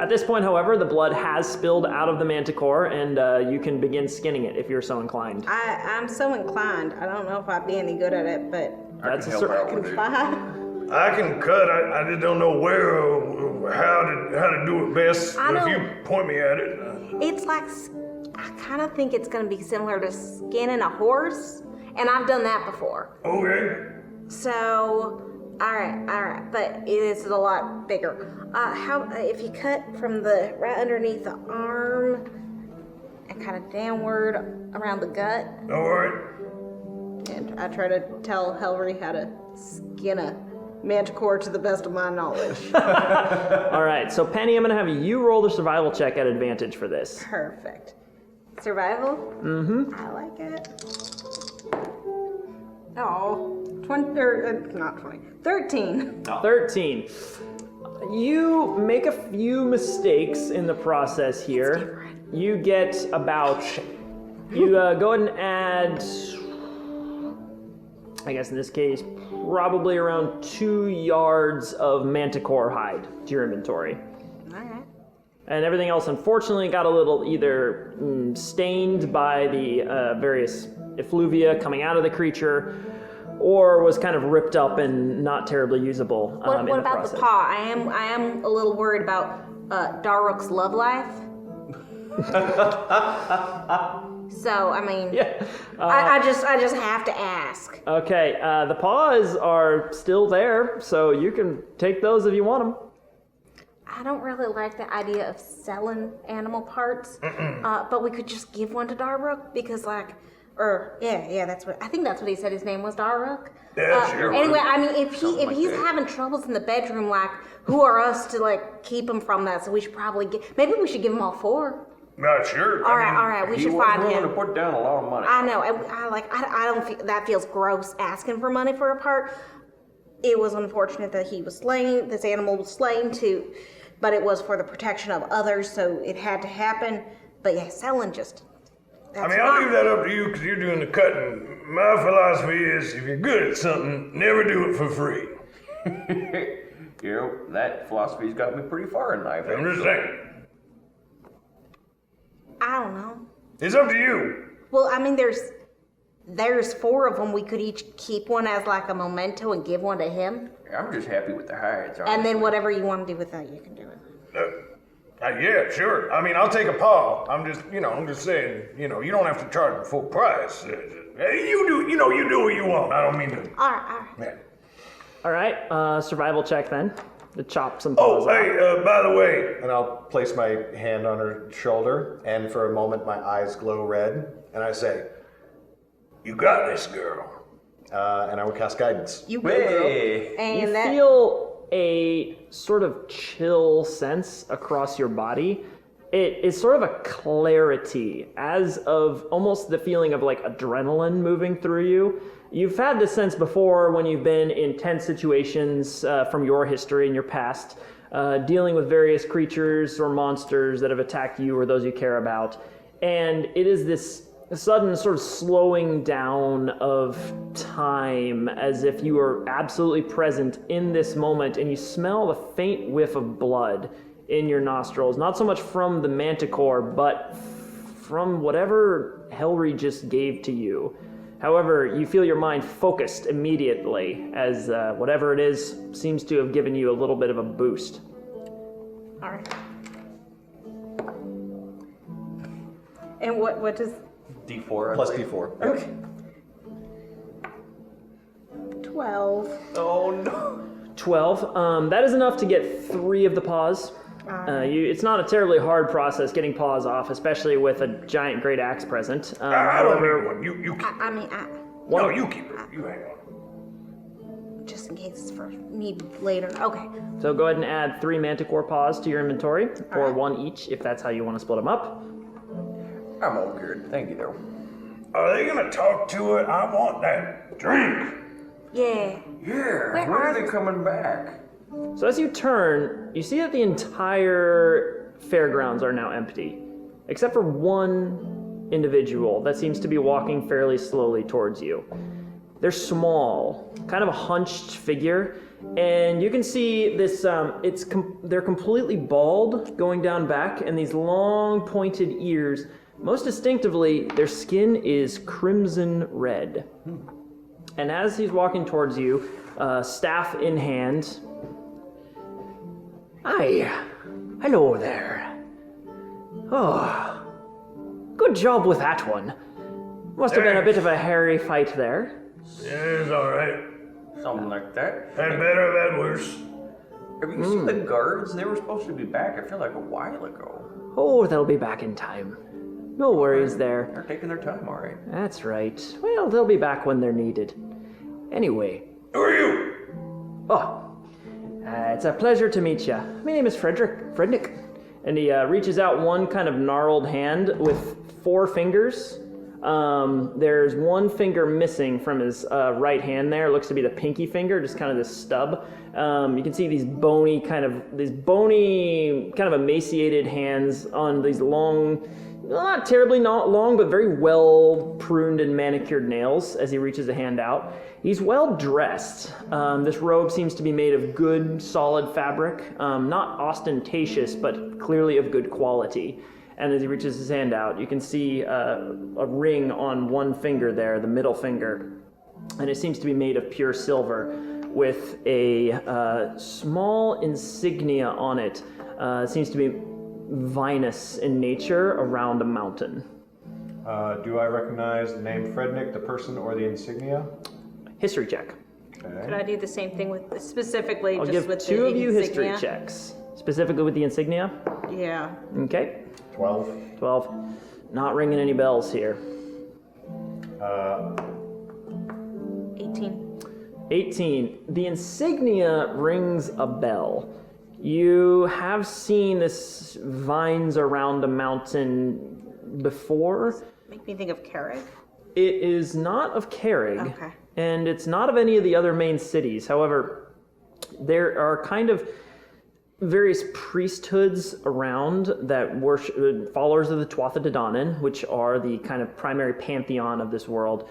At this point, however, the blood has spilled out of the manticore, and you can begin skinning it if you're so inclined. I'm so inclined. I don't know if I'd be any good at it, but That's a help cer- out I with can it. try. I can cut. I just don't know where or how to do it best. I But if know. you point me at it, It's like, I kind of think it's going to be similar to skinning a horse, and I've done that before. okay. So, all right, but it is a lot bigger. How if you cut from the right underneath the arm and kind of downward around the gut, All right. and I try to tell Helri how to skin a manticore to the best of my knowledge. All right, so Penny, I'm going to have you roll the survival check at advantage for this. Perfect. Survival? Mm-hmm. I like it. Oh, 20, not 20, 13. 13. You make a few mistakes in the process here. You get about. You go ahead and add. I guess in this case, probably around 2 yards of manticore hide to your inventory. All right. And everything else, unfortunately, got a little either stained by the various effluvia coming out of the creature, or was kind of ripped up and not terribly usable in What the about process. the paw? I am a little worried about Daruk's love life. So I mean, Yeah. I just have to ask. Okay, the paws are still there, so you can take those if you want them. I don't really like the idea of selling animal parts, but we could just give one to Daruk because, like, that's what I think. That's what he said his name was, Daruk. Yeah, sure. Anyway, I mean, if he's having troubles in the bedroom, like, who are us to like keep him from that? So we should probably maybe we should give him all 4. Not sure. All right, we He should was find willing him. to put down a lot of money. I know. I don't feel that feels gross asking for money for a part. It was unfortunate that he was slain. This animal was slain too, but it was for the protection of others, so it had to happen. But yeah, selling just. I mean, I'll leave that up to you because you're doing the cutting. My philosophy is if you're good at something, never do it for free. You know, that philosophy's got me pretty far in life. I'm just saying. I don't know. It's up to you. Well, I mean, there's 4 of them. We could each keep one as like a memento and give one to him, I'm just happy with the hides. and then honestly. whatever you want to do with that, you can do it. Yeah, sure. I mean, I'll take a paw. I'm just saying, you don't have to charge the full price. You do what you want. I don't mean to. All right. Yeah. All right, survival check then. To chop some Oh, paws off. hey, by the way, And I'll place my hand on her shoulder, and for a moment my eyes glow red, and I say, you got this, girl. and I will cast guidance. You go, girl. Hey. And You that. feel a sort of chill sense across your body. It is sort of a clarity, as of almost the feeling of like adrenaline moving through you. You've had this sense before when you've been in tense situations from your history and your past, dealing with various creatures or monsters that have attacked you or those you care about. And it is this sudden sort of slowing down of time, as if you are absolutely present in this moment and you smell the faint whiff of blood in your nostrils, not so much from the manticore, but from whatever Helri just gave to you. However, you feel your mind focused immediately as whatever it is seems to have given you a little bit of a boost. All right. And what does... D4. I Plus believe. D4. Okay. 12. Oh no. 12. That is enough to get 3 of the paws. It's not a terribly hard process getting paws off, especially with a giant great axe present. I don't need one. You keep it. I mean, No, you keep it. You hang on. just in case it's for need later. Okay. So go ahead and add 3 manticore paws to your inventory, or Alright. 1 each if that's how you want to split them up. I'm all good. Thank you, though. Are they gonna talk to it? I want that drink. Yeah. Yeah. Where When are are they they? coming back? So as you turn, you see that the entire fairgrounds are now empty, except for one individual that seems to be walking fairly slowly towards you. They're small, kind of a hunched figure, and you can see this, they're completely bald going down back, and these long pointed ears. Most distinctively, their skin is crimson red. And as he's walking towards you, staff in hand, "Hi, hello there. Oh, good job with that one. Must have been a bit of a hairy fight there." Yeah, it's all right. Something like that. Had better, had worse. Have you seen the guards? They were supposed to be back, I feel like, a while ago. Oh, they'll be back in time. No worries there. They're taking their time, all right. That's right. Well, they'll be back when they're needed. Anyway, Who are you? it's a pleasure to meet you. My name is Frednick. And he reaches out one kind of gnarled hand with 4 fingers. There's 1 finger missing from his right hand there. It looks to be the pinky finger, just kind of this stub. You can see these bony, kind of emaciated hands on these long, not terribly long, but very well pruned and manicured nails as he reaches a hand out. He's well dressed. This robe seems to be made of good, solid fabric, not ostentatious, but clearly of good quality. And as he reaches his hand out, you can see a ring on 1 finger there, the middle finger. And it seems to be made of pure silver with a small insignia on it. It seems to be vinous in nature around a mountain. Do I recognize the name Frednick, the person, or the insignia? History check. Could I do the same thing with specifically I'll just give with 2 the of you history insignia? checks. Specifically with the insignia. Yeah. Okay. 12. 12. Not ringing any bells here. 18. 18. The insignia rings a bell. You have seen this vines around a mountain before. Make me think of Carrick. It is not of Carrig, Okay. and it's not of any of the other main cities. However, there are kind of various priesthoods around that worship followers of the Tuatha De Danann, which are the kind of primary pantheon of this world.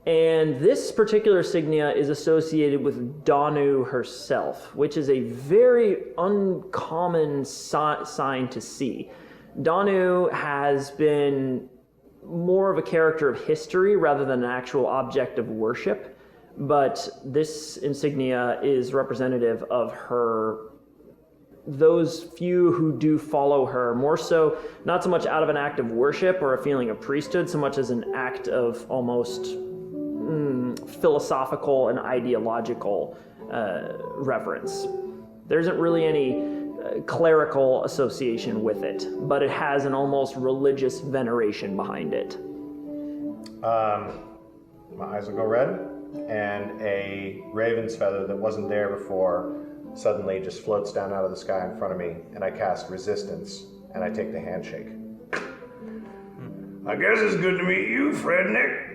And this particular insignia is associated with Danu herself, which is a very uncommon sign to see. Danu has been more of a character of history rather than an actual object of worship, but this insignia is representative of her, those few who do follow her, more so not so much out of an act of worship or a feeling of priesthood, so much as an act of almost philosophical and ideological reverence. There isn't really any clerical association with it, but it has an almost religious veneration behind it. My eyes will go red, and a raven's feather that wasn't there before suddenly just floats down out of the sky in front of me, and I cast resistance, and I take the handshake. I guess it's good to meet you, Frednick.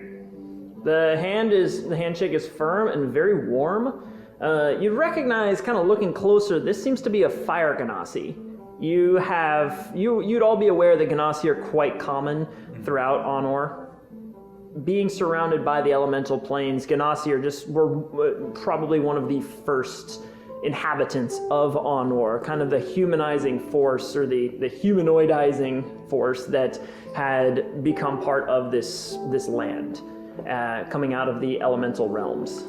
The handshake is firm and very warm. You'd recognize, kind of looking closer, this seems to be a fire ganassi. You'd all be aware that ganassi are quite common throughout Anor. Being surrounded by the elemental planes, ganassi were probably one of the first inhabitants of Anor, kind of the humanizing force or the humanoidizing force that had become part of this land. coming out of the elemental realms.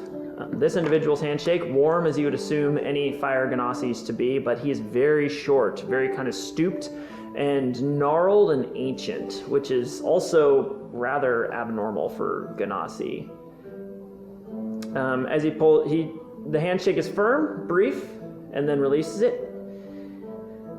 This individual's handshake, warm as you would assume any fire Ganassi's to be, but he is very short, very kind of stooped and gnarled and ancient, which is also rather abnormal for Ganassi. As the handshake is firm, brief, and then releases it.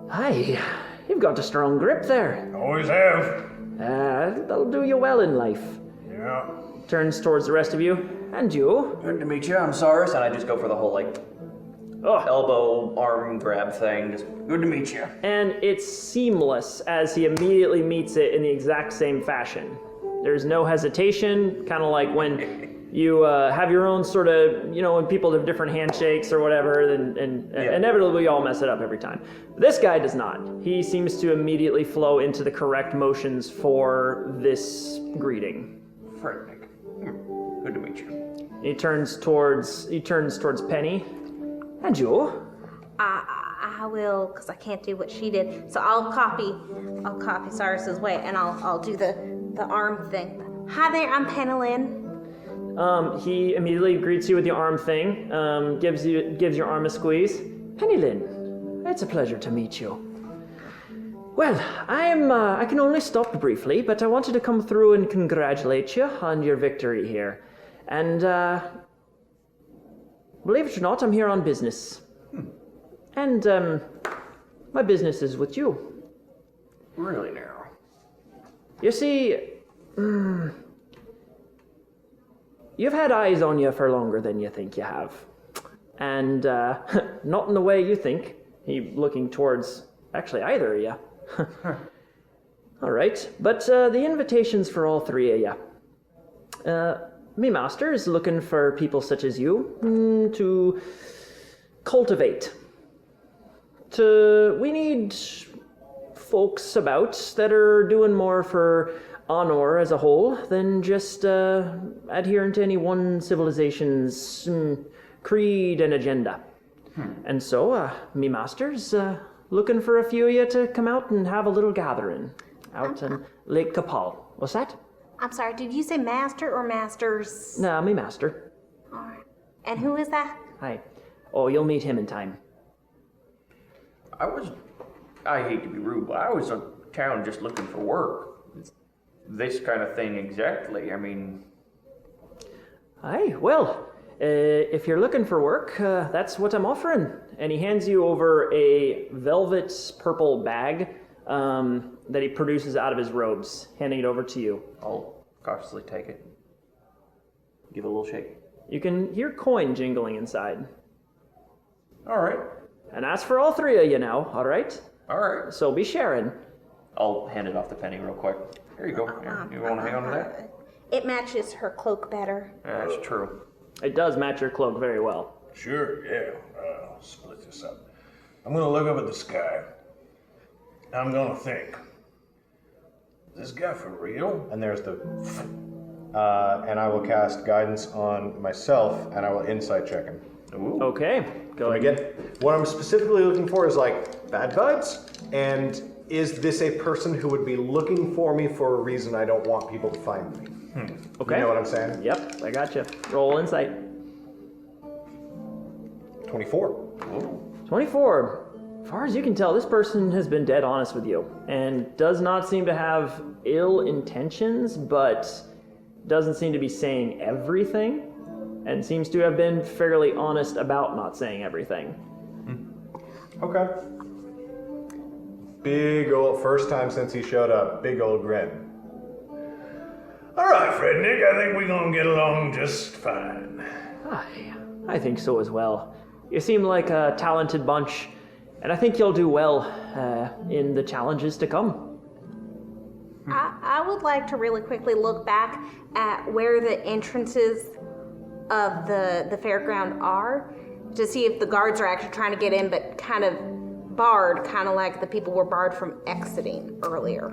Hi, you've got a strong grip there. Always have. That'll do you well in life. Yeah. Turns towards the rest of you. And you? Good to meet you. I'm Sarris, and I just go for the whole elbow arm grab thing. Just good to meet you. And it's seamless as he immediately meets it in the exact same fashion. There's no hesitation, kind of like when you have your own sort of, when people have different handshakes or whatever, and inevitably we all mess it up every time. This guy does not. He seems to immediately flow into the correct motions for this greeting. Frick. Good to meet you. He turns towards Penny. And you? I will, because I can't do what she did. So I'll copy Cyrus's way, and I'll do the arm thing. Hi there, I'm Penelyn. He immediately greets you with the arm thing. Gives your arm a squeeze. Pennylyn, it's a pleasure to meet you. Well, I can only stop briefly, but I wanted to come through and congratulate you on your victory here. And, believe it or not, I'm here on business. And, my business is with you. Really now? You see, you've had eyes on you for longer than you think you have. And, not in the way you think. He looking towards, actually, either of you. All right, but the invitation's for all three of you. Me master is looking for people such as you to cultivate. We need folks about that are doing more for Anor as a whole than just adhering to any one civilization's creed and agenda. And so, me master's looking for a few of you to come out and have a little gathering out in Lake Kapal. What's that? I'm sorry, did you say master or masters? No, me master. All right. And who is that? Hi. Oh, you'll meet him in time. I hate to be rude, but I was in town just looking for work. It's this kind of thing exactly. I mean... Aye, well, if you're looking for work, that's what I'm offering. And he hands you over a velvet purple bag that he produces out of his robes, handing it over to you. I'll cautiously take it. Give it a little shake. You can hear coin jingling inside. All right. And that's for all three of you now, all right? All right. So be sharing. I'll hand it off to Penny real quick. Here you go. Here, you want to hang on to that? It matches her cloak better. Yeah, that's true. It does match your cloak very well. Sure, yeah. I'll split this up. I'm gonna look up at the sky. I'm gonna think. Is this guy for real? And there's the... and I will cast guidance on myself, and I will insight check him. Ooh. Okay, go ahead. Again, what I'm specifically looking for is like bad vibes, and is this a person who would be looking for me for a reason I don't want people to find me? Okay. You know what I'm saying? Yep, I got you. Roll insight. 24. 24. As far as you can tell, this person has been dead honest with you and does not seem to have ill intentions, but doesn't seem to be saying everything and seems to have been fairly honest about not saying everything. Okay. Big old, first time since he showed up, big old grin. All right, Fred Nick, I think we're gonna get along just fine. I think so as well. You seem like a talented bunch, and I think you'll do well in the challenges to come. I would like to really quickly look back at where the entrances of the fairground are to see if the guards are actually trying to get in, but kind of barred, kind of like the people were barred from exiting earlier.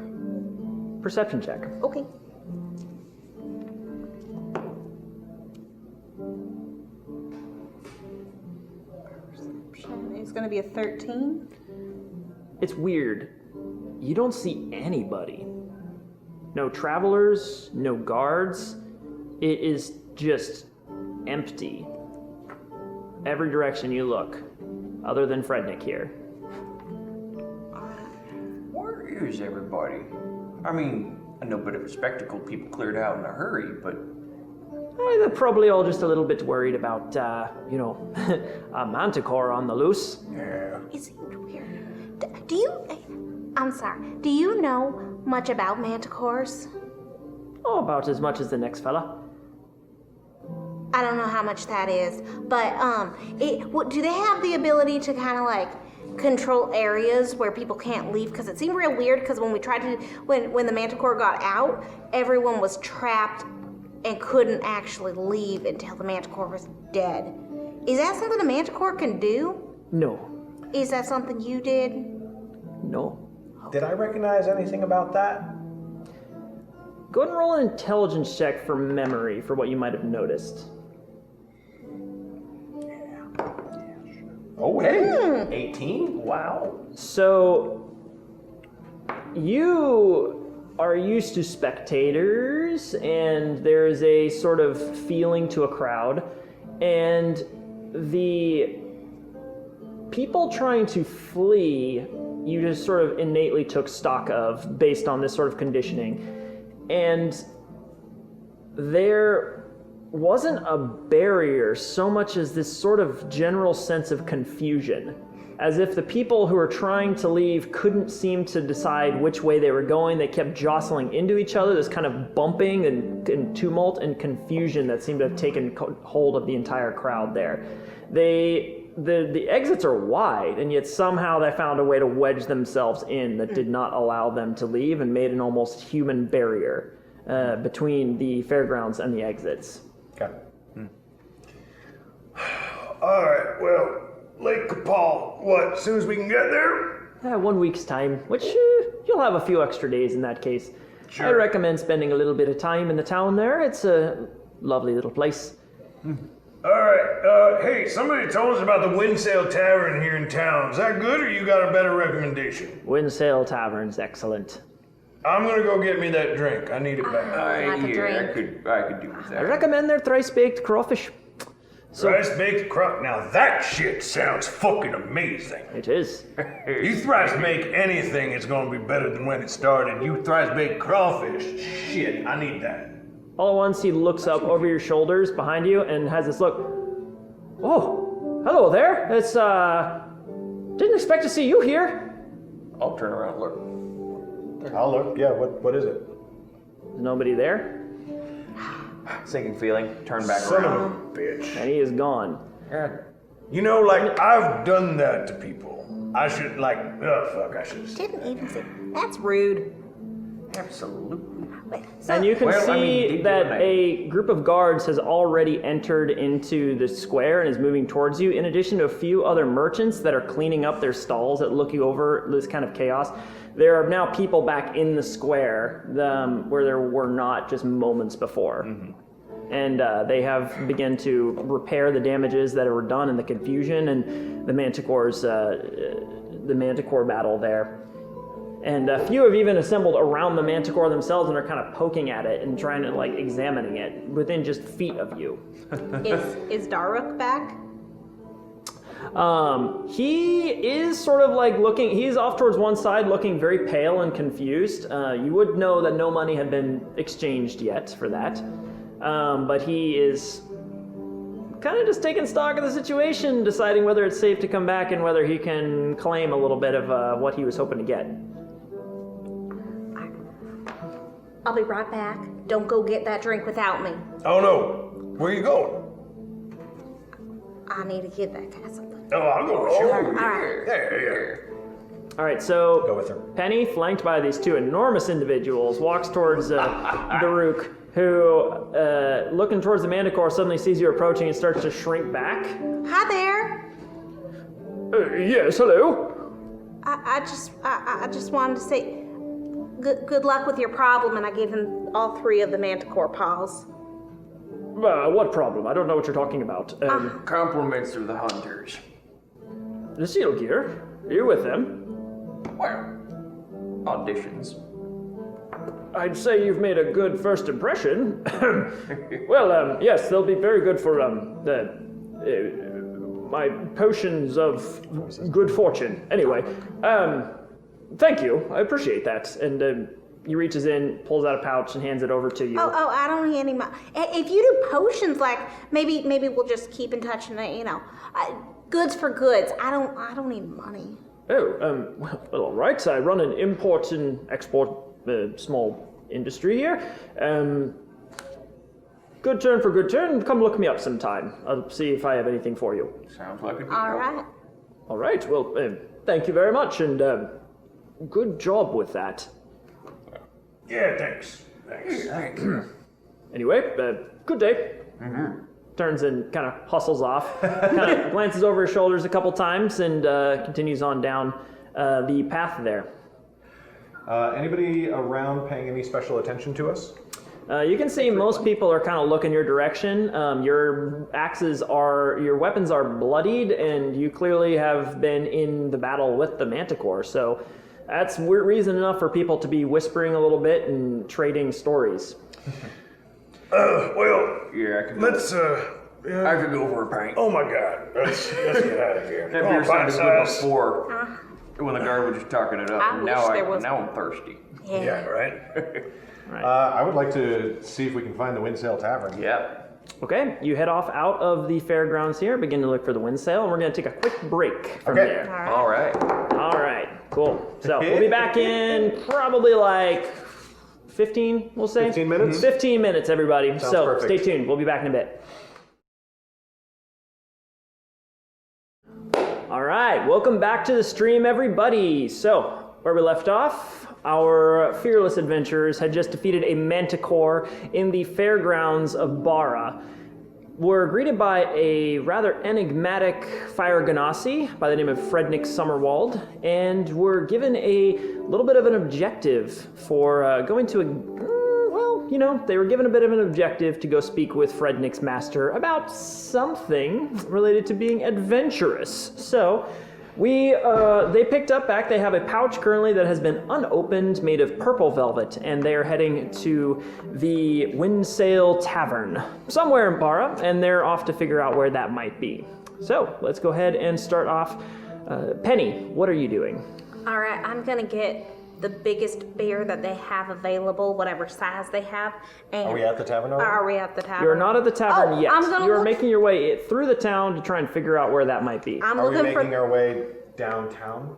Perception check. Okay. Perception is going to be a 13. It's weird. You don't see anybody. No travelers, no guards. It is just empty. Every direction you look, other than Frednick here. Where is everybody? I mean, I know a bit of a spectacle people cleared out in a hurry, but They're probably all just a little bit worried about, a manticore on the loose. Yeah. It seemed weird. Do you... I'm sorry. Do you know much about manticores? Oh, about as much as the next fella. I don't know how much that is, but do they have the ability to kind of like control areas where people can't leave? Because it seemed real weird. Because when we tried to, when the manticore got out, everyone was trapped and couldn't actually leave until the manticore was dead. Is that something a manticore can do? No. Is that something you did? No. Did I recognize anything about that? Go ahead and roll an intelligence check for memory for what you might have noticed. Oh, hey. 18? Wow. So, you are used to spectators, and there is a sort of feeling to a crowd, and the people trying to flee, you just sort of innately took stock of based on this sort of conditioning. And there wasn't a barrier so much as this sort of general sense of confusion, as if the people who were trying to leave couldn't seem to decide which way they were going. They kept jostling into each other, this kind of bumping and tumult and confusion that seemed to have taken hold of the entire crowd there. The exits are wide, and yet somehow they found a way to wedge themselves in that did not allow them to leave and made an almost human barrier between the fairgrounds and the exits. Okay. All right, well, Lake Capal, what, as soon as we can get there? 1 week's time, which you'll have a few extra days in that case. Sure. I recommend spending a little bit of time in the town there. It's a lovely little place. All right, hey, somebody told us about the Windsail Tavern here in town. Is that good, or you got a better recommendation? Windsail Tavern's excellent. I'm gonna go get me that drink. I need it back. Like a drink. I could do with I that. recommend their thrice-baked crawfish. Thrice-baked crock. Now that shit sounds fucking amazing. It is. You thrice-bake anything, it's gonna be better than when it started. You thrice-bake crawfish. Shit, I need that. All at once, he looks up over your shoulders behind you and has this look. Oh, hello there. It's, didn't expect to see you here. I'll turn around and look. I'll look. Yeah, what is it? There's nobody there, Sinking feeling, turn back Son around. of a bitch. and he is gone. You know, like, I've done that to people. I should, like, oh, fuck, I should have said. Didn't even say. That's rude. Absolutely. Wait, so And you can Well, I see mean, did you that and I- a group of guards has already entered into the square and is moving towards you, in addition to a few other merchants that are cleaning up their stalls at looking over this kind of chaos. There are now people back in the square where there were not just moments before. And they have begun to repair the damages that were done in the confusion and the Manticore's, the Manticore battle there. And a few have even assembled around the Manticore themselves and are kind of poking at it and trying to, like, examining it within just feet of you. is Daruk back? He is sort of like looking, he's off towards one side looking very pale and confused. You would know that no money had been exchanged yet for that. But he is kind of just taking stock of the situation, deciding whether it's safe to come back and whether he can claim a little bit of what he was hoping to get. I'll be right back. Don't go get that drink without me. Oh no, where you going? I need to get that guy something. Oh, I'll go with you. All right. There. All right, so Go with her. Penny, flanked by these two enormous individuals, walks towards Daruk, who, looking towards the Manticore, suddenly sees you approaching and starts to shrink back. Hi there. Yes, hello. I just wanted to say good luck with your problem, and I gave him all 3 of the Manticore paws. What problem? I don't know what you're talking about. Compliments to the hunters. The Seal Gear. Are you with them? Well, auditions. I'd say you've made a good first impression. Well, yes, they'll be very good for my potions of good fortune. Anyway, thank you. I appreciate that. And he reaches in, pulls out a pouch, and hands it over to you. Oh, I don't need any money. If you do potions, like maybe we'll just keep in touch and goods for goods. I don't need money. Oh, well, all right. I run an import and export small industry here. Good turn for good turn. Come look me up sometime. I'll see if I have anything for you. Sounds like a deal. All right. All right. Well, thank you very much, and good job with that. Yeah, thanks. Anyway, good day. Turns and kind of hustles off. Kind of glances over his shoulders a couple times and continues on down the path there. Anybody around paying any special attention to us? You can see most people are kind of looking your direction. Your weapons are bloodied, and you clearly have been in the battle with the Manticore. So that's reason enough for people to be whispering a little bit and trading stories. Well, Yeah, I could let's, I could go for a pint. oh my God, let's get out of here. That Come beer on, sounded good bite-size. before when the guard was just talking it up. I and wish now there was- now I'm thirsty. Yeah, right? I would like to see if we can find the Windsail Tavern. Yep. Okay, you head off out of the fairgrounds here, begin to look for the Windsail, and we're going to take a quick break from Okay. there. All right. All right, cool. So we'll be back in probably like 15, we'll say. 15 minutes? 15 minutes, everybody. Sounds so perfect. stay tuned. We'll be back in a bit. All right, welcome back to the stream, everybody. So, where we left off, our fearless adventurers had just defeated a manticore in the fairgrounds of Bara. Were greeted by a rather enigmatic fire ganassi by the name of Frednik Summerwald, and were given a little bit of an objective for going to they were given a bit of an objective to go speak with Frednik's master about something related to being adventurous. So they picked up back. They have a pouch currently that has been unopened, made of purple velvet, and they are heading to the Windsail Tavern somewhere in Bara, and they're off to figure out where that might be. So let's go ahead and start off. Penny, what are you doing? All right, I'm gonna get the biggest beer that they have available, whatever size they have. And Are we at the tavern already? Are we at the tavern? You're not at the tavern Oh, yet. I'm gonna You're look- making your way through the town to try and figure out where that might be. I'm Are we looking making for. our way downtown?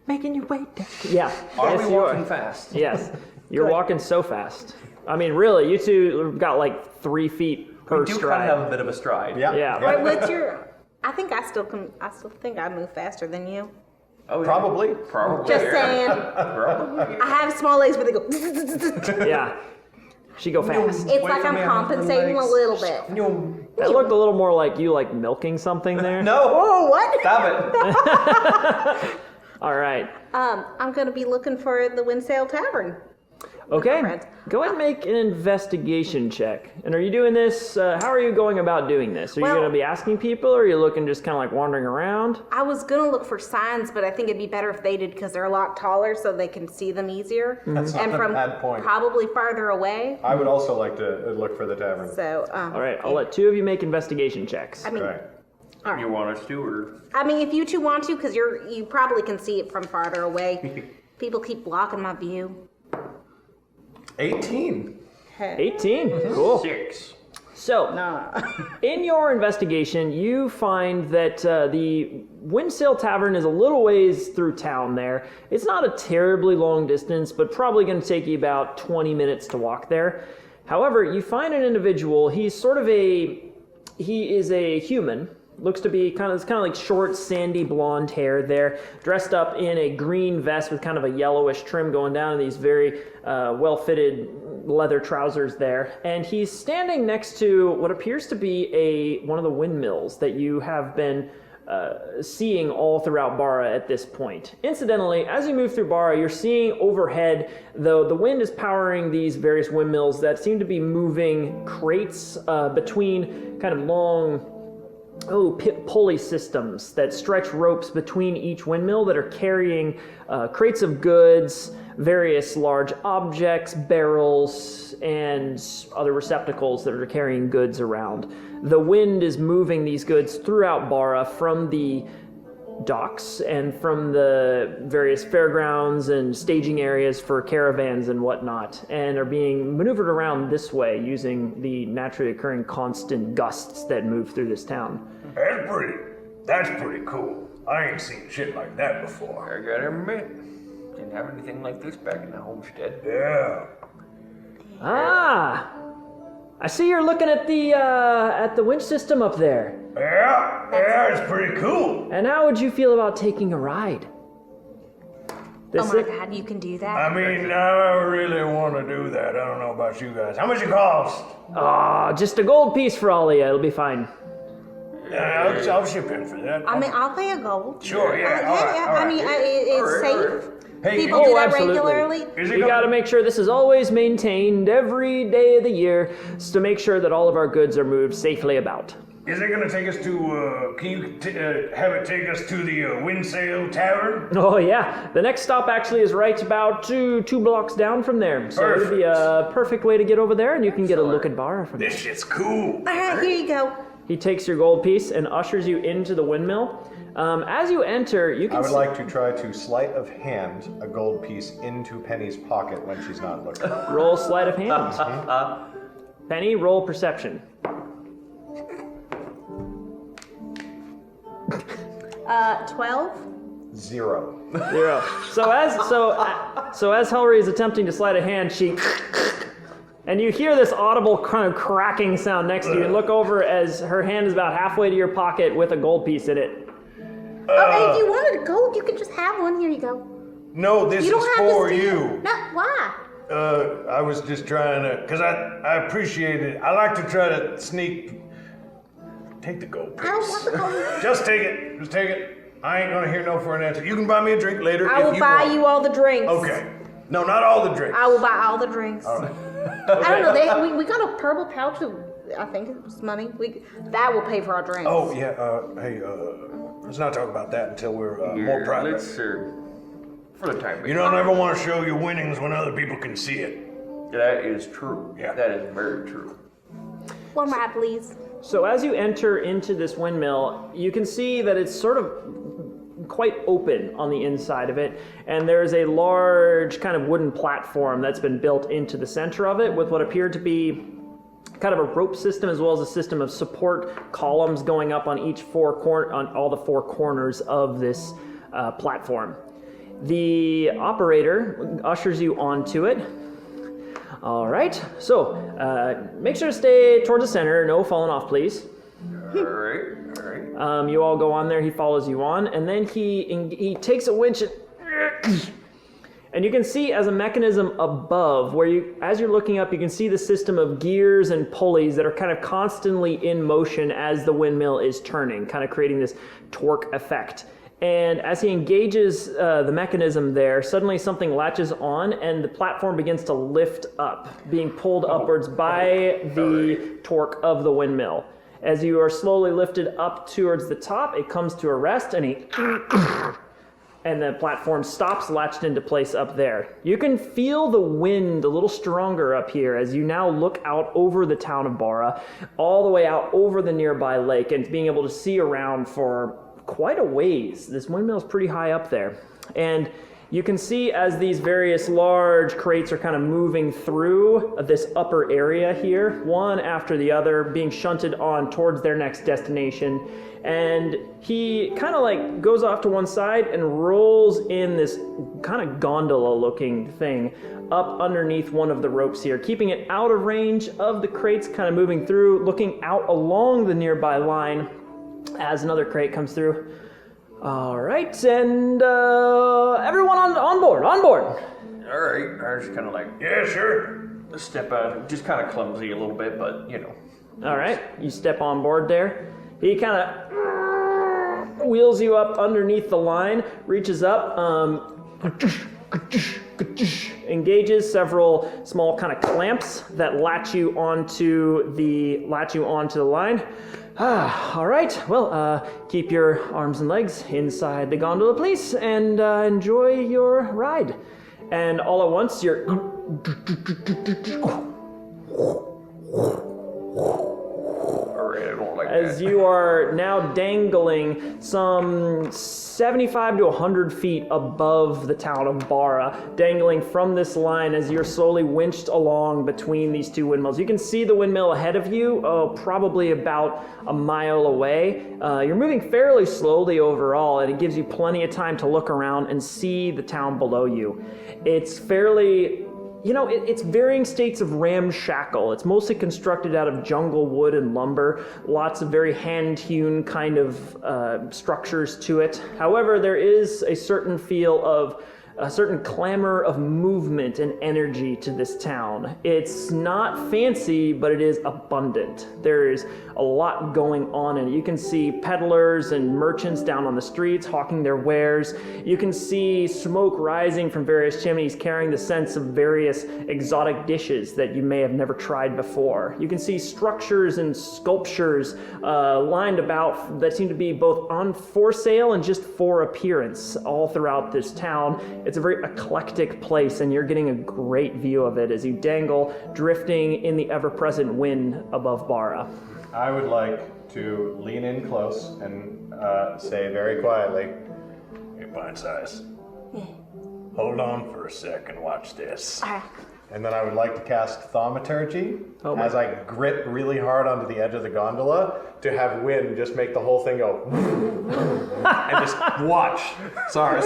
Making your way down. Yeah. Are Yes, we you walking fast? Yes. You're walking so fast. I mean, really, you two got like 3 feet per We do kind stride. of have a bit of a stride. Yeah. Yeah. Wait, what's your? I think I still can. I still think I move faster than you. Oh, yeah. Probably. Probably. Just yeah. saying. Probably. I have small legs, but they go. Yeah. She go fast. It's like I'm compensating a little bit. That looked a little more like you like milking something there. No. Oh, what? Stop it. All right. I'm gonna be looking for the Windsail Tavern. Okay. friends. Go ahead and make an investigation check. And are you doing this? How are you going about doing this? Are you Well- going to be asking people, or are you looking just kind of like wandering around? I was gonna look for signs, but I think it'd be better if they did because they're a lot taller, so they can see them easier. That's and not from a bad point. probably farther away. I would also like to look for the tavern. So. All right. I'll let 2 of you make investigation checks. I mean, Right. You want us to, or? I mean, if you two want to, because you probably can see it from farther away. People keep blocking my view. 18. 18. Cool. 6. So, in your investigation, you find that the Windsail Tavern is a little ways through town there. It's not a terribly long distance, but probably going to take you about 20 minutes to walk there. However, you find an individual. He is a human. Looks to be kind of like short, sandy blonde hair there, dressed up in a green vest with kind of a yellowish trim going down and these very well-fitted leather trousers there. And he's standing next to what appears to be one of the windmills that you have been seeing all throughout Bara at this point. Incidentally, as you move through Bara, you're seeing overhead, though the wind is powering these various windmills that seem to be moving crates between kind of long pulley systems that stretch ropes between each windmill that are carrying crates of goods, various large objects, barrels, and other receptacles that are carrying goods around. The wind is moving these goods throughout Bara from the docks and from the various fairgrounds and staging areas for caravans and whatnot, and are being maneuvered around this way using the naturally occurring constant gusts that move through this town. That's pretty cool. I ain't seen shit like that before. I gotta admit, didn't have anything like this back in the homestead. Yeah. Ah! I see you're looking at the winch system up there. Yeah, it's pretty cool. And how would you feel about taking a ride? Oh my God, you can do that? I mean, I really want to do that. I don't know about you guys. How much it cost? Just a gold piece for all of you. It'll be fine. Yeah, I'll ship in for that. I mean, I'll pay a gold. Sure, yeah. All right. I mean, it's safe. Hey, People do that absolutely. regularly. You got to make sure this is always maintained every day of the year to make sure that all of our goods are moved safely about. Is it going to take us to, can you have it take us to the Windsail Tavern? Oh yeah, the next stop actually is right about two blocks down from there. So it'll be a perfect way to get over there, and you can get a look at Bara from there. This shit's cool. All right, here you go. He takes your gold piece and ushers you into the windmill. As you enter, you can I would like to try to sleight of hand a gold piece into Penny's pocket when she's not looking. roll sleight of hand. Penny, roll perception. 12. 0. 0. So as Helri is attempting to sleight of hand, she and you hear this audible kind of cracking sound next to you, and look over as her hand is about halfway to your pocket with a gold piece in it. Okay, if you wanted a gold, you could just have one. Here you go. No, this You don't is have for to steal. you. No, why? I was just trying to, because I appreciate it. I like to try to sneak. Take the gold piece. I don't want the gold. Just take it. Just take it. I ain't gonna hear no for an answer. You can buy me a drink later I if will you buy want. you all the drinks. Okay. No, not all the drinks. I will buy all the drinks. All right. I don't know. We got a purple pouch of, I think it was money. That will pay for our drinks. Oh yeah. Hey. Let's not talk about that until we're more private. Let's, for the time being. You don't ever want to show your winnings when other people can see it. That is true. Yeah. That is very true. One ride, please. So as you enter into this windmill, you can see that it's sort of quite open on the inside of it, and there's a large kind of wooden platform that's been built into the center of it with what appeared to be kind of a rope system as well as a system of support columns going up on on all the four corners of this platform. The operator ushers you onto it. All right, so make sure to stay towards the center, no falling off, please. All right. You all go on there, he follows you on, and then he takes a winch and you can see as a mechanism above, as you're looking up, you can see the system of gears and pulleys that are kind of constantly in motion as the windmill is turning, kind of creating this torque effect. And as he engages the mechanism there, suddenly something latches on and the platform begins to lift up, being pulled upwards by the torque of the windmill. As you are slowly lifted up towards the top, it comes to a rest and and the platform stops latched into place up there. You can feel the wind a little stronger up here as you now look out over the town of Bara, all the way out over the nearby lake, and being able to see around for quite a ways. This windmill is pretty high up there. And you can see as these various large crates are kind of moving through this upper area here, one after the other, being shunted on towards their next destination. And he kind of like goes off to one side and rolls in this kind of gondola looking thing up underneath one of the ropes here, keeping it out of range of the crates, kind of moving through, looking out along the nearby line as another crate comes through. All right, and everyone on board. All right. I was kind of like, Yeah, sure. step out, just kind of clumsy a little bit, but you know. All right, you step on board there. He kind of wheels you up underneath the line, reaches up, engages several small kind of clamps that latch you onto the line. All right, well, keep your arms and legs inside the gondola, please, and enjoy your ride. and all at once you're as you are now dangling some 75 to 100 feet above the town of Bara, dangling from this line as you're slowly winched along between these two windmills. You can see the windmill ahead of you, probably about a mile away. You're moving fairly slowly overall, and it gives you plenty of time to look around and see the town below you. It's fairly... it's varying states of ramshackle. It's mostly constructed out of jungle wood and lumber, lots of very hand-hewn kind of structures to it. However, there is a certain feel of a certain clamor of movement and energy to this town. It's not fancy, but it is abundant. There is a lot going on in it. You can see peddlers and merchants down on the streets hawking their wares. You can see smoke rising from various chimneys carrying the scents of various exotic dishes that you may have never tried before. You can see structures and sculptures lined about that seem to be both for sale and just for appearance all throughout this town. It's a very eclectic place, and you're getting a great view of it as you dangle, drifting in the ever-present wind above Bara. I would like to lean in close and say very quietly, Hey, Pint Size. Hold on for a sec and watch this. and then I would like to cast Thaumaturgy as I grit really hard onto the edge of the gondola to have wind just make the whole thing go and just watch Sarris.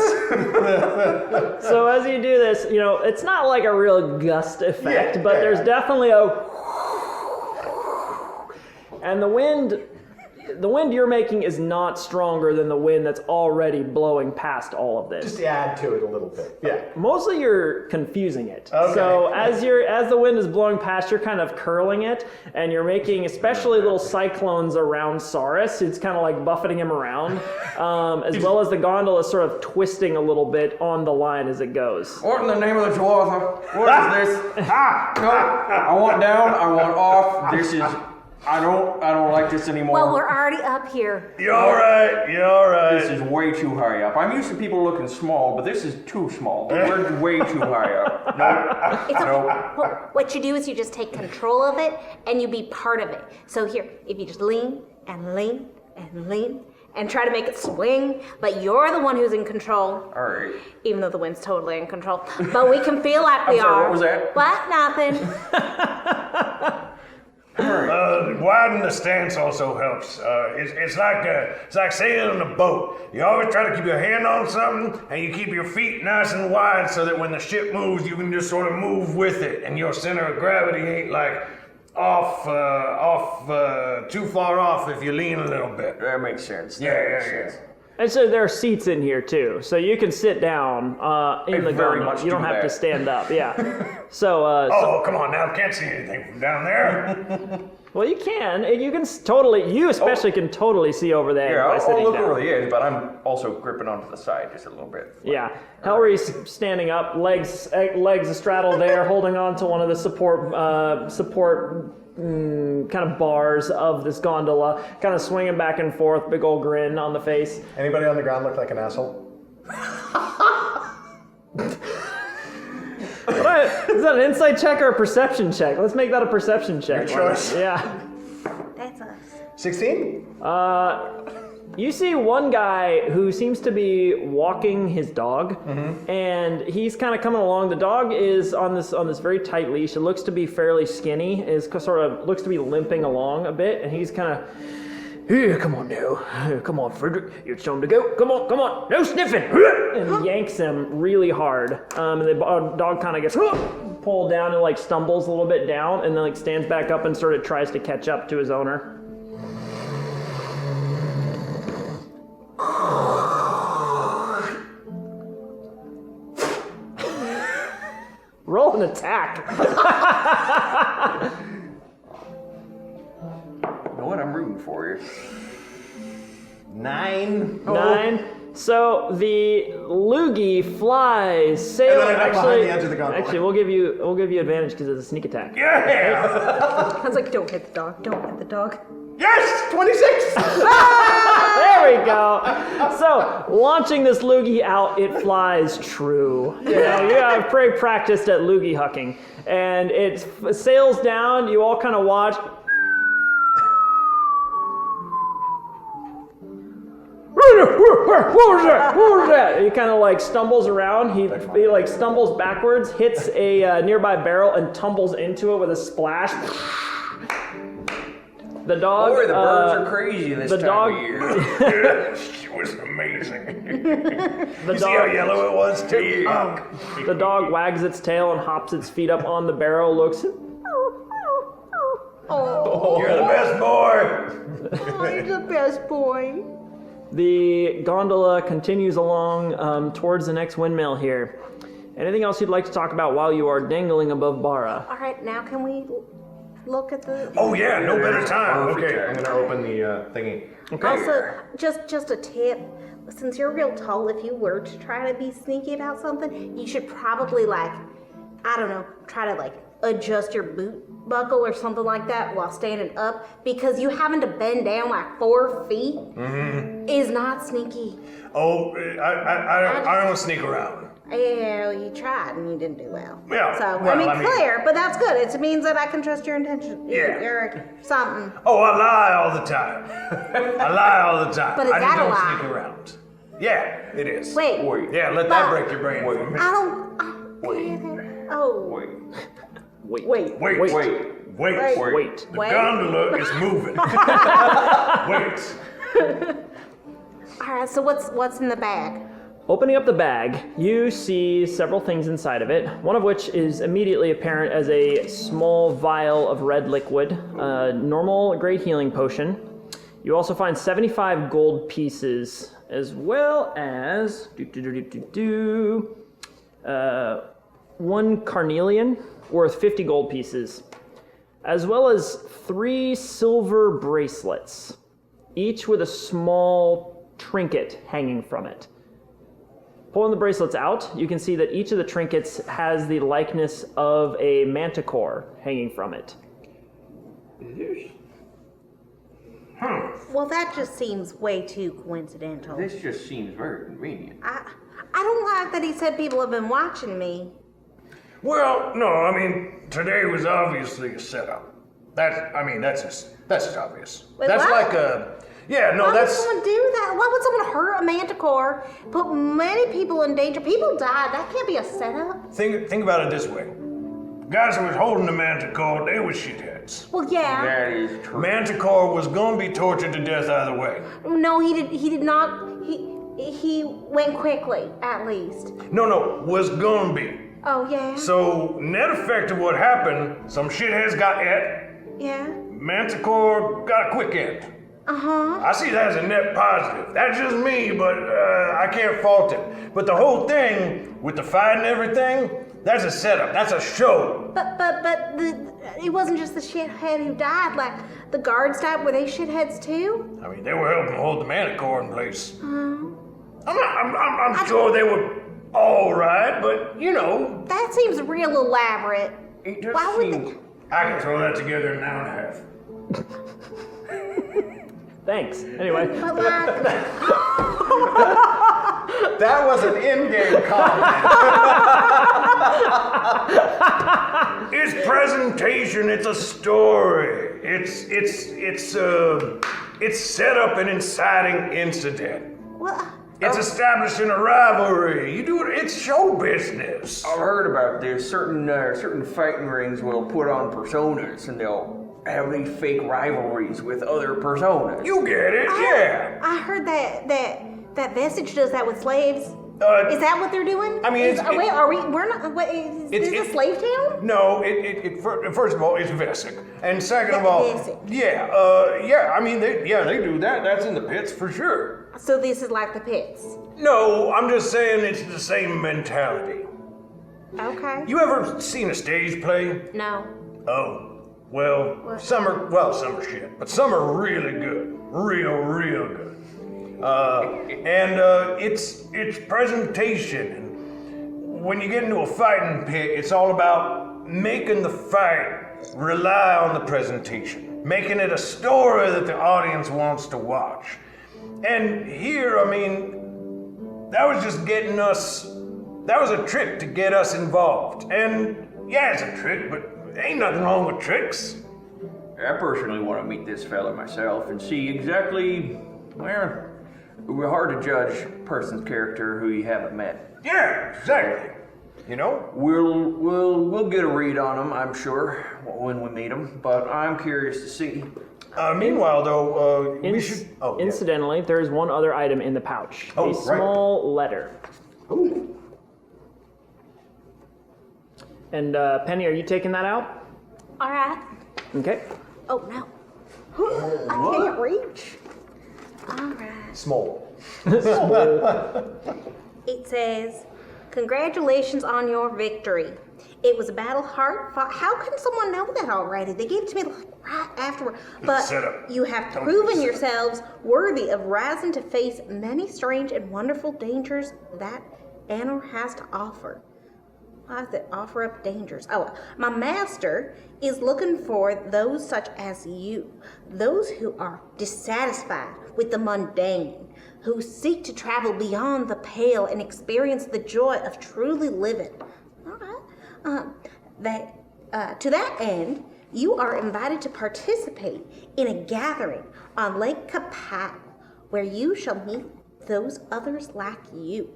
So as you do this, it's not like a real gust effect, but there's definitely a and the wind you're making is not stronger than the wind that's already blowing past all of this. Just add to it a little bit. Yeah. Mostly you're confusing it. Okay. So as the wind is blowing past, you're kind of curling it, and you're making especially little cyclones around Sarris. It's kind of like buffeting him around, as well as the gondola is sort of twisting a little bit on the line as it goes. What in the name of the dwarf? What is this? No, I want down, I want off. This is... I don't like this anymore. Well, we're already up here. You're all right. You're all right. This is way too high up. I'm used to people looking small, but this is too small. We're way too high up. Well, what you do is you just take control of it and you be part of it. So here, if you just lean and lean and lean and try to make it swing, but you're the one who's in control. All right. Even though the wind's totally in control. But we can feel like we are. What was that? What? Nothing. Widening the stance also helps. It's like sailing a boat. You always try to keep your hand on something, and you keep your feet nice and wide so that when the ship moves, you can just sort of move with it, and your center of gravity ain't like off too far off if you lean a little bit. That makes sense. Yeah. And so there are seats in here too, so you can sit down in the very gondola. much You don't do have to that. stand up. Yeah. So. Oh, come on now. Can't see anything from down there. Well, you can. You can totally. You especially can totally see over there Yeah, by I'll sitting look down. over the edge, but I'm also gripping onto the side just a little bit. Yeah, Helri's standing up, legs astraddle there, holding on to one of the support kind of bars of this gondola, kind of swinging back and forth, big old grin on the face. Anybody on the ground look like an asshole? Is that an insight check or a perception check? Let's make that a perception check. Your choice. Yeah. That's us. 16? You see one guy who seems to be walking his dog, and he's kind of coming along. The dog is on this very tight leash. It looks to be fairly skinny. Looks to be limping along a bit, and he's kind of, here, come on now, come on, Frederick, it's time to go. Come on, no sniffing, and yanks him really hard. And the dog kind of gets pulled down and like stumbles a little bit down, and then like stands back up and sort of tries to catch up to his owner. Roll an attack. You know what? I'm rooting for you. 9. 9. So the loogie flies, sail. And then I duck behind the edge of the gondola. Actually, we'll give you advantage because it's a sneak attack. Yeah. I was like, don't hit the dog. Don't hit the dog. Yes, 26. There we go. So, launching this loogie out, it flies true. Yeah, you have very practiced at loogie hucking. And it sails down, you all kind of watch. What was that? What was that? He kind of like stumbles around. He like stumbles backwards, hits a nearby barrel, and tumbles into it with a splash. The dog. Boy, the birds are crazy this time of year. It was amazing. The You see how dog, yellow it was too? the dog wags its tail and hops its feet up on the barrel, looks. Oh, You're the best boy. he's the best boy. The gondola continues along towards the next windmill here. Anything else you'd like to talk about while you are dangling above Bara? All right, now can we look at the... Oh yeah, no better time. Okay, I'm Okay. gonna open the thingy. Also, just a tip. Since you're real tall, if you were to try to be sneaky about something, you should probably try to adjust your boot buckle or something like that while standing up, because you having to bend down like 4 feet is not sneaky. Oh, I don't sneak around. Yeah, you tried and you didn't do well. Yeah, So, well, I mean- clear, but that's good. It means that I can trust your intention. Yeah. You're something. Oh, I lie all the time. I lie all the time. But is I just that a don't lie? sneak around. Yeah, it is. Wait. Yeah, let that break your brain for me. I don't. Oh. Wait. Wait. Wait. Wait. Wait. Wait. Wait. The Wait. gondola is moving. Wait. All right. So what's in the bag? Opening up the bag, you see several things inside of it, one of which is immediately apparent as a small vial of red liquid, a normal great healing potion. You also find 75 gold pieces, as well as one carnelian worth 50 gold pieces, as well as 3 silver bracelets, each with a small trinket hanging from it. Pulling the bracelets out, you can see that each of the trinkets has the likeness of a manticore hanging from it. Well, that just seems way too coincidental. This just seems very convenient. I don't like that he said people have been watching me. Well, no, I mean, today was obviously a setup. That's just obvious. Wait, that's what? like a, yeah, no, Why that's, would someone do that? Why would someone hurt a manticore, put many people in danger? People died. That can't be a setup. think about it this way. Guys who was holding the manticore, they were shitheads. Well, yeah. That is true. Manticore was gonna be tortured to death either way. No, he did not. He went quickly, at least. No, was gonna be. Oh, yeah? So, net effect of what happened, some shitheads got et, Yeah? Manticore got a quick end. Uh-huh. I see that as a net positive. That's just me, but I can't fault it. But the whole thing, with the fight and everything, that's a setup. That's a show. But it wasn't just the shithead who died. Like, the guards died. Were they shitheads too? I mean, they were helping hold the manticore in place. I'm sure they were all right, but you know, That seems real elaborate. It just Why would seems. they... I can throw that together in an hour and a half. Thanks. Anyway, But like... That was an in-game comment. It's presentation. It's a story. It's set up an inciting incident. Well, It's establishing a rivalry. You do it. It's show business. I've heard about this. Certain fighting rings will put on personas, and they'll have these fake rivalries with other personas. You get it? Yeah. I heard that Vestige does that with slaves. Is that what they're doing? I mean, Is- it's- wait, are we? We're not. Wait, is It's- this a it- slave town? No, first of all, it's Vesic. And second of all, Vesic. yeah, I mean, they do that. That's in the pits for sure. So this is like the pits. No, I'm just saying it's the same mentality. Okay. You ever seen a stage play? No. Oh, well, some are shit, but some are really good. Real good. It's presentation. And when you get into a fighting pit, it's all about making the fight rely on the presentation. making it a story that the audience wants to watch. And here, I mean, that was just getting us, that was a trick to get us involved. And yeah, it's a trick, but ain't nothing wrong with tricks. I personally want to meet this fella myself and see exactly, well, we're hard to judge a person's character who you haven't met. Yeah, exactly. You know? We'll get a read on him, I'm sure, when we meet him. But I'm curious to see. Meanwhile, though, we should. Oh, yeah. Incidentally, there is one other item in the pouch. Oh, a small letter. Ooh. And Penny, are you taking that out? All right. Okay. Oh, no. I can't reach. All right. Small. It says, congratulations on your victory. It was a battle hard fought. How can someone know that already? They gave it to me like right afterward. But Setup. you have Tell me proven setup. yourselves worthy of rising to face many strange and wonderful dangers that Anor has to offer. Why does it offer up dangers? Oh, my master is looking for those such as you, those who are dissatisfied with the mundane, who seek to travel beyond the pale and experience the joy of truly living. All right. To that end, you are invited to participate in a gathering on Lake Kapal, where you shall meet those others like you,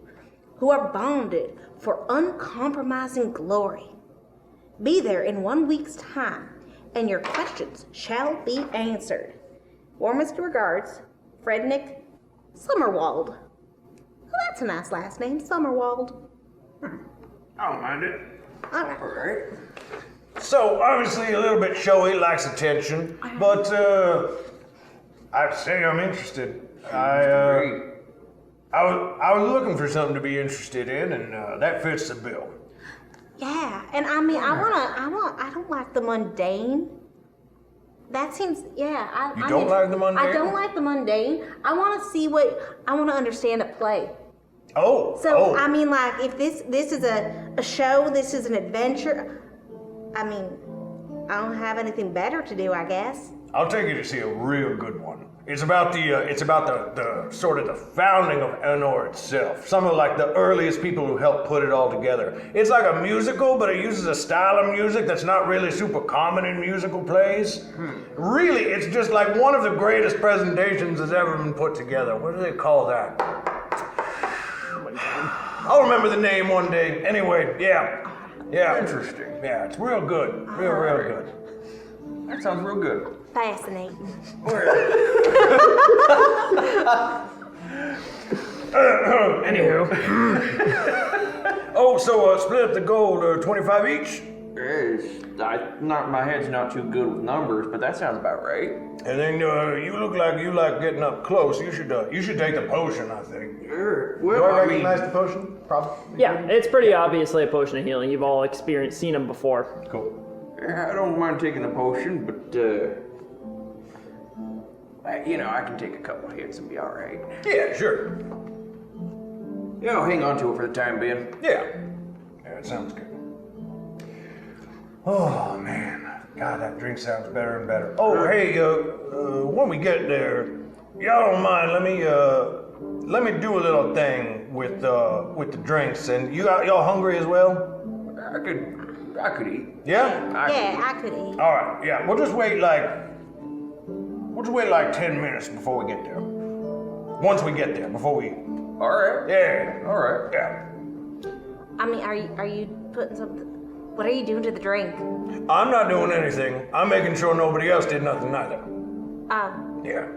who are bonded for uncompromising glory. Be there in 1 week's time, and your questions shall be answered. Warmest regards, Frednick Summerwald. Well, that's a nice last name, Summerwald. I don't mind it. All right. Alright. So, obviously a little bit showy, likes attention, but I have to say I'm interested. I was looking for something to be interested in, and that fits the bill. Yeah, and I mean, I don't like the mundane. That seems, yeah. You don't like the mundane? I don't like the mundane. I want to see I want to understand a play. So, I mean, like, if this is a show, this is an adventure, I mean, I don't have anything better to do, I guess. I'll take you to see a real good one. It's about the sort of the founding of Anor itself. Some of like the earliest people who helped put it all together. It's like a musical, but it uses a style of music that's not really super common in musical plays. Really, it's just like one of the greatest presentations that's ever been put together. What do they call that? I'll remember the name one day. Anyway, yeah. Interesting. Yeah, it's real good. Real good. That sounds real good. Fascinating. Anywho. So split up the gold, 25 each? My head's not too good with numbers, but that sounds about right. And then you look like you like getting up close. You should take the potion, I think. Sure. Do Well, I I mean, recognize the potion? Probably. Yeah, it's pretty obviously a potion of healing. You've all seen them before. Cool. I don't mind taking the potion, but I can take a couple of hits and be all right. Yeah, sure. I'll hang on to it for the time being. Yeah, it sounds good. Oh man, God, that drink sounds better and better. Oh, hey, when we get there, y'all don't mind? Let me do a little thing with the drinks. And y'all hungry as well? I could eat. Yeah. I could eat. All right. Yeah. We'll just wait like 10 minutes before we get there. Once we get there, before we. All right. Yeah. All right. Yeah. I mean, are you putting something? What are you doing to the drink? I'm not doing anything. I'm making sure nobody else did nothing either. Yeah.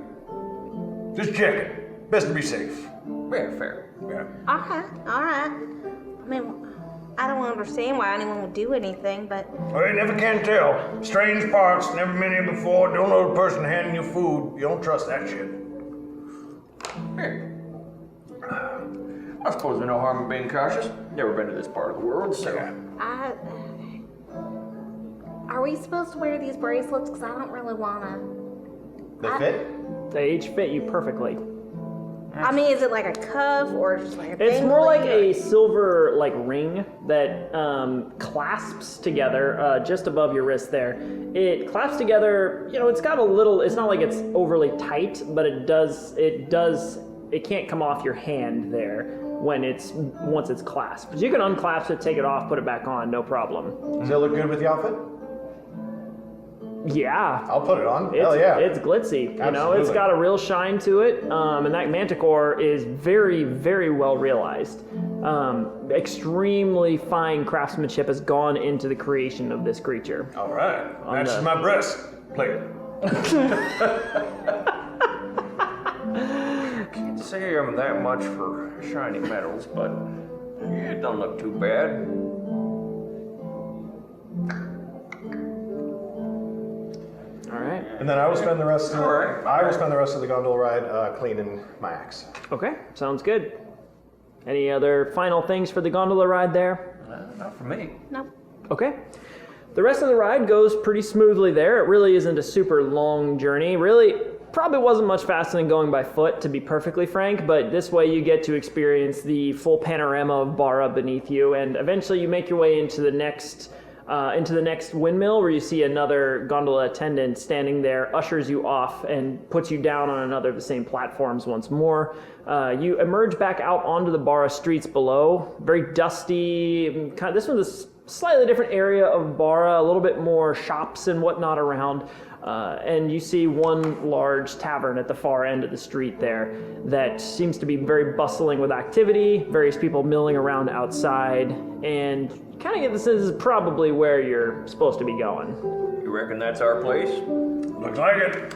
Just checking. Best to be safe. Yeah, fair. Yeah. Okay, all right. I mean, I don't understand why anyone would do anything, but Well, you never can tell. Strange parts, never been here before. Don't know the person handing you food. You don't trust that shit. Hey. I suppose there's no harm in being cautious. Never been to this part of the world, so. are we supposed to wear these bracelets? Because I don't really want to. They fit? They each fit you perfectly. I mean, is it like a cuff or just like a It's more like dangly, a silver ring that clasps together just above your wrist there. It clasps together, it's got a little, it's not like it's overly tight, but it can't come off your hand there once it's clasped. But you can unclasp it, take it off, put it back on, no problem. Does it look good with the outfit? Yeah. I'll put it on. It's, Hell yeah. It's glitzy. It's Absolutely. got a real shine to it, and that manticore is very, very well realized. Extremely fine craftsmanship has gone into the creation of this creature. All right. Matches my breastplate. Can't say I'm that much for shiny metals, but yeah, it don't look too bad. All right. And then I will spend the rest of Alright. I will spend the rest of the gondola ride cleaning my axe. Okay. Sounds good. Any other final things for the gondola ride there? Not for me. No. Okay. The rest of the ride goes pretty smoothly there. It really isn't a super long journey. Really, probably wasn't much faster than going by foot, to be perfectly frank, but this way you get to experience the full panorama of Bara beneath you, and eventually you make your way into the next windmill, where you see another gondola attendant standing there, ushers you off, and puts you down on another of the same platforms once more. You emerge back out onto the Bara streets below. Very dusty. This one's a slightly different area of Bara, a little bit more shops and whatnot around. And you see one large tavern at the far end of the street there that seems to be very bustling with activity, various people milling around outside, and you kind of get the sense this is probably where you're supposed to be going. You reckon that's our place? Looks like it.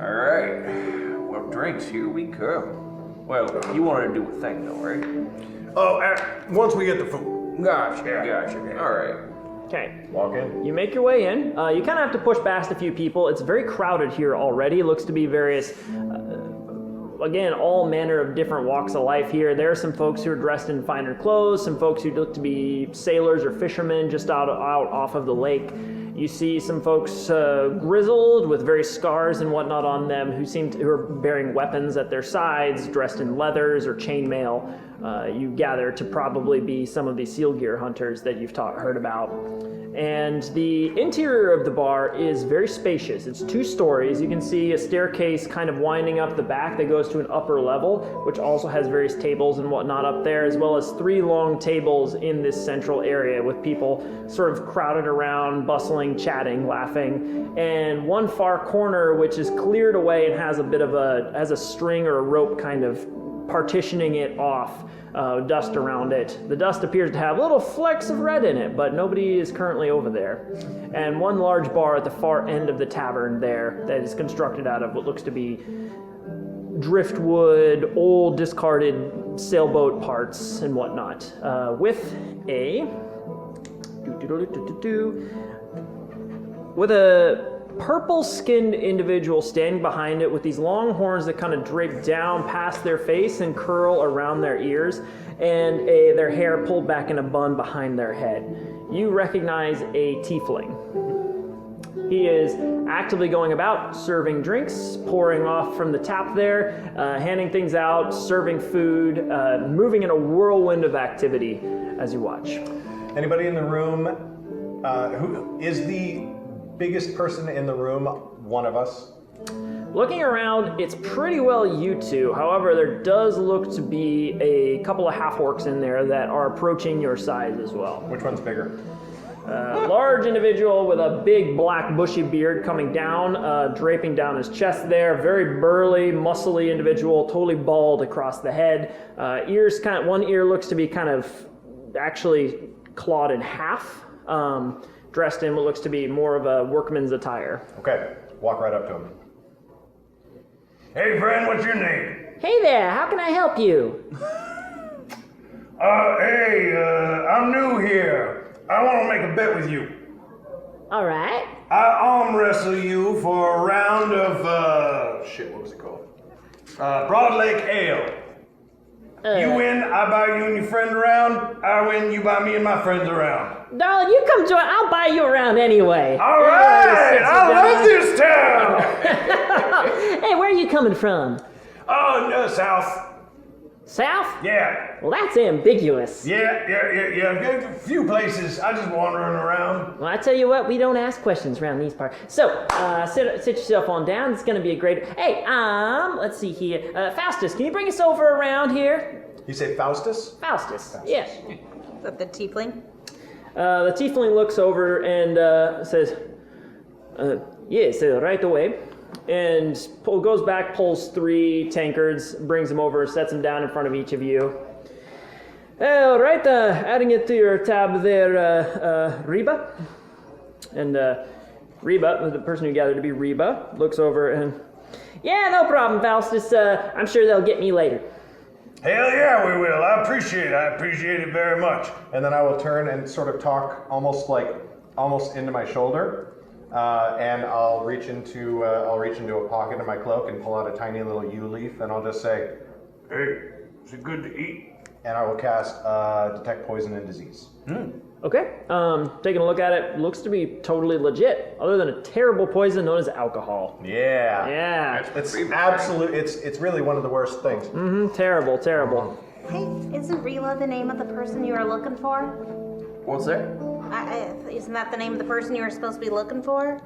All right. Well, drinks, here we come. Well, you wanted to do a thing, though, right? Oh, once we get the food. Gotcha. All right. Okay. Walk in. You make your way in. You kind of have to push past a few people. It's very crowded here already. It looks to be various, again, all manner of different walks of life here. There are some folks who are dressed in finer clothes, some folks who look to be sailors or fishermen just out off of the lake. You see some folks grizzled with various scars and whatnot on them who are bearing weapons at their sides, dressed in leathers or chainmail. You gather to probably be some of the seal gear hunters that you've heard about. And the interior of the bar is very spacious. It's 2 stories. You can see a staircase kind of winding up the back that goes to an upper level, which also has various tables and whatnot up there, as well as 3 long tables in this central area with people sort of crowded around, bustling, chatting, laughing, and one far corner which is cleared away and has a string or a rope kind of partitioning it off, dust around it. The dust appears to have little flecks of red in it, but nobody is currently over there. And one large bar at the far end of the tavern there that is constructed out of what looks to be driftwood, old discarded sailboat parts and whatnot, with a purple-skinned individual standing behind it with these long horns that kind of drape down past their face and curl around their ears, and their hair pulled back in a bun behind their head. You recognize a tiefling. He is actively going about, serving drinks, pouring off from the tap there, handing things out, serving food, moving in a whirlwind of activity as you watch. Anybody in the room who is the biggest person in the room one of us? Looking around, it's pretty well you two. However, there does look to be a couple of half-orcs in there that are approaching your size as well. Which one's bigger? Large individual with a big black bushy beard coming down, draping down his chest there. Very burly, muscly individual, totally bald across the head. Ears one ear looks to be kind of actually clawed in half. Dressed in what looks to be more of a workman's attire. Okay, walk right up to him. Hey, friend, what's your name? Hey there, how can I help you? I'm new here. I want to make a bet with you. All right. I arm wrestle you for a round of, what was it called? Broad Lake Ale. You win, I buy you and your friend around. I win, you buy me and my friends around. Darling, you come join. I'll buy you around anyway. All right, I love this town. Hey, where are you coming from? Oh, no, south. South? Yeah. Well, that's ambiguous. Yeah. A few places. I just wandering around. Well, I tell you what, we don't ask questions around these parts. So, sit yourself on down. It's going to be a great... Hey, let's see here. Faustus, can you bring us over around here? You say Faustus? Faustus. Yeah. Is that the tiefling? The tiefling looks over and says, yes, right away. And goes back, pulls 3 tankards, brings them over, sets them down in front of each of you. All right, adding it to your tab there, Reba. And Reba, the person who gathered to be Reba, looks over and, yeah, no problem, Faustus. I'm sure they'll get me later. Hell yeah, we will. I appreciate it very much. And then I will turn and sort of talk almost into my shoulder. And I'll reach into a pocket in my cloak and pull out a tiny little yew leaf, and I'll just say, Hey, is it good to eat? and I will cast Detect Poison and Disease. Okay, taking a look at it, looks to be totally legit, other than a terrible poison known as alcohol. Yeah. Yeah. It's absolute. It's really one of the worst things. Terrible. Hey, isn't Rela the name of the person you are looking for? What's that? Isn't that the name of the person you were supposed to be looking for?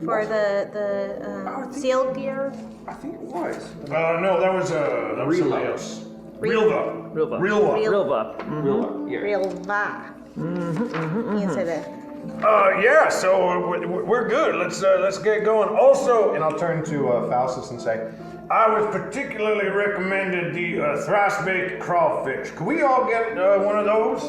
For the seal gear? I think it was. No, that was somebody else. Rilva. Yeah. Rilva. You said that. Yeah. So we're good. Let's get going. Also, And I'll turn to Faustus and say, I was particularly recommended the thrice-baked crawfish. Could we all get one of those?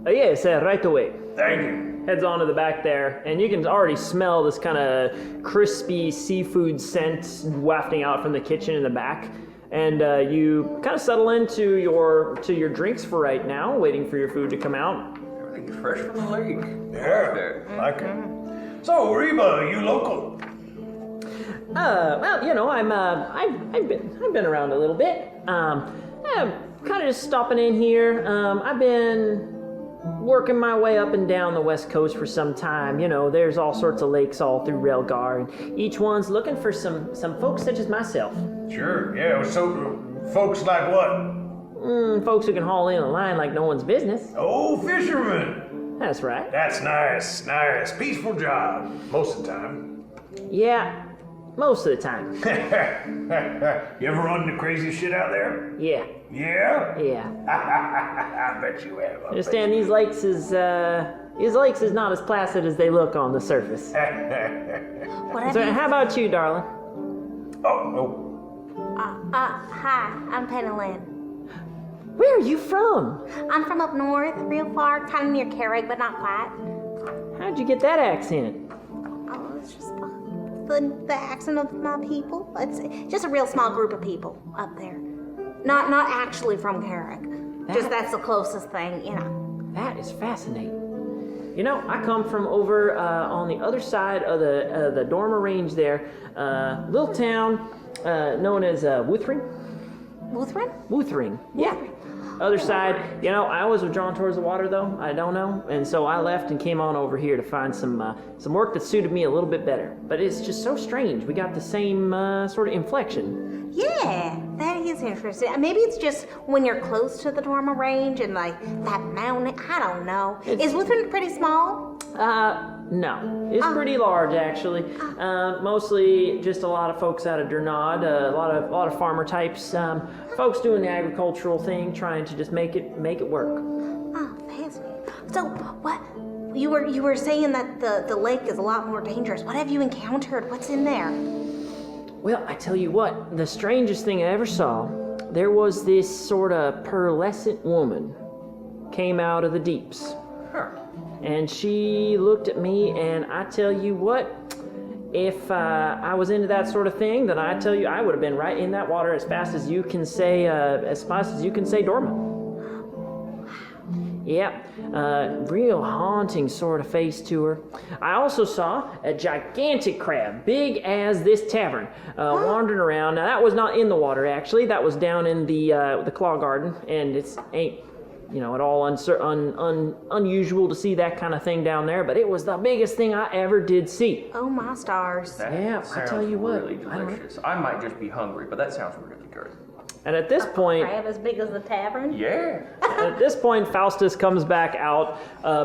Yes, right away. Thank you. Heads on to the back there, and you can already smell this kind of crispy seafood scent wafting out from the kitchen in the back. And you kind of settle into your drinks for right now, waiting for your food to come out. Everything's fresh from the lake. Yeah, like it. So, Reba, you local? Well, you know, I've been around a little bit. Kind of just stopping in here. I've been working my way up and down the west coast for some time. You know, there's all sorts of lakes all through Relgar, and each one's looking for some folks such as myself. Sure, yeah. So, folks like what? Folks who can haul in a line like no one's business. Oh, fishermen. That's right. That's nice. Peaceful job, most of the time. Yeah, most of the time. You ever run into crazy shit out there? Yeah. Yeah? I bet you have. Understand these lakes is not as placid as they look on the surface. What have So you... how about you, darling? Hi, I'm Penelyn. Where are you from? I'm from up north, real far, kind of near Carrick, but not quite. How'd you get that accent? Oh, it's just the accent of my people. It's just a real small group of people up there. Not actually from Carrick. Just that's the closest thing, you know. That is fascinating. You know, I come from over on the other side of the Dormer Range there, little town known as Wuthering. Lutheran? Wuthering, yeah. Other side, you know, I was drawn towards the water though, I don't know, and so I left and came on over here to find some work that suited me a little bit better. But it's just so strange, we got the same sort of inflection. Yeah, that is interesting. Maybe it's just when you're close to the Dormer Range and like that mountain, I don't know. Is Lutheran pretty small? No, it's pretty large actually. Mostly just a lot of folks out of Durnod, a lot of farmer types, folks doing the agricultural thing, trying to just make it work. Oh, fascinating. So, what? You were saying that the lake is a lot more dangerous. What have you encountered? What's in there? Well, I tell you what, the strangest thing I ever saw, there was this sort of pearlescent woman came out of the deeps. And she looked at me, and I tell you what, if I was into that sort of thing, then I tell you I would have been right in that water as fast as you can say dormant. Yeah, real haunting sort of face to her. I also saw a gigantic crab, big as this tavern, wandering around. Now that was not in the water actually, that was down in the claw garden, and it ain't, you know, at all unusual to see that kind of thing down there, but it was the biggest thing I ever did see. Oh my stars. That Yeah, I sounds tell you what, really I don't know. delicious. I might just be hungry, but that sounds really good. And at this point, Crab as big as the tavern? Yeah. At this point, Faustus comes back out,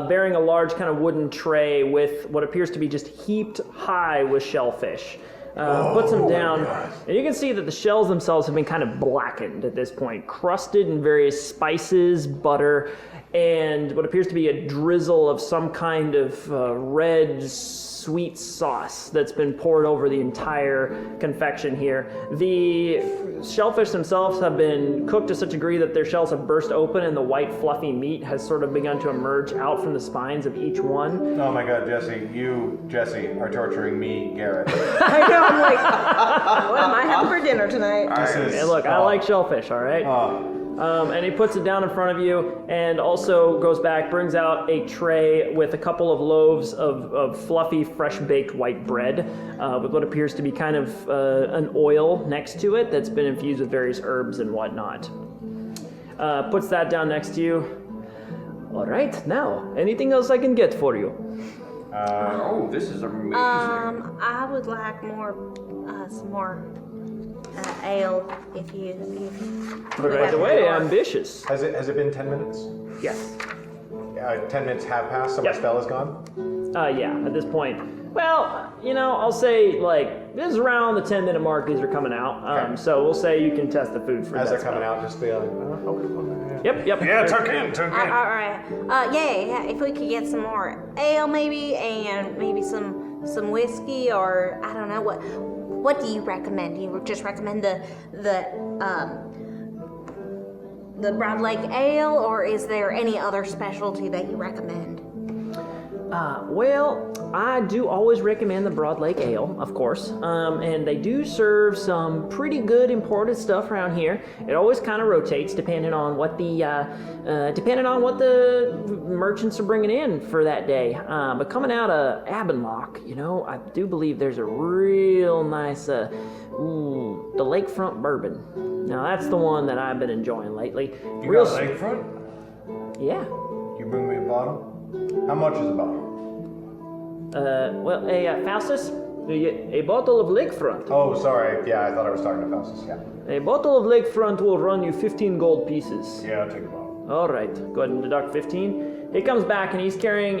bearing a large kind of wooden tray with what appears to be just heaped high with shellfish. Puts them down, and you can see that the shells themselves have been kind of blackened at this point, crusted in various spices, butter, and what appears to be a drizzle of some kind of red sweet sauce that's been poured over the entire confection here. The shellfish themselves have been cooked to such a degree that their shells have burst open and the white fluffy meat has sort of begun to emerge out from the spines of each one. Oh my God, Jesse, are torturing me, Garrett. I know, I'm like, what am I having for dinner tonight? Hey, look, I like shellfish, all right? And he puts it down in front of you and also goes back, brings out a tray with a couple of loaves of fluffy, fresh-baked white bread with what appears to be kind of an oil next to it that's been infused with various herbs and whatnot. Puts that down next to you. All right, now, anything else I can get for you? Oh, this is amazing. I would like some more ale if you Right away, ambitious. Has it been 10 minutes? Yes. 10 minutes have passed, so my Yep. spell is gone? Yeah, at this point. Well, I'll say, this is around the 10-minute mark these are coming out. Okay. So we'll say you can test the food for As that they're coming spell. out, just be like, Yep. Yeah, tuck in. All right. Yeah. If we could get some more ale, maybe, and maybe some whiskey, or I don't know what. What do you recommend? Do you just recommend the Broad Lake Ale, or is there any other specialty that you recommend? Well, I do always recommend the Broad Lake Ale, of course, and they do serve some pretty good imported stuff around here. It always kind of rotates depending on what the merchants are bringing in for that day. But coming out of Abbenlock, I do believe there's a real nice, the Lakefront Bourbon. Now that's the one that I've been enjoying lately. You got lakefront? Yeah. you bring me a bottle? How much is a bottle? Faustus, a bottle of Lakefront. Oh, sorry. Yeah, I thought I was talking to Faustus. Yeah. A bottle of Lakefront will run you 15 gold pieces. Yeah, I'll take a bottle. All right, go ahead and deduct 15. He comes back and he's carrying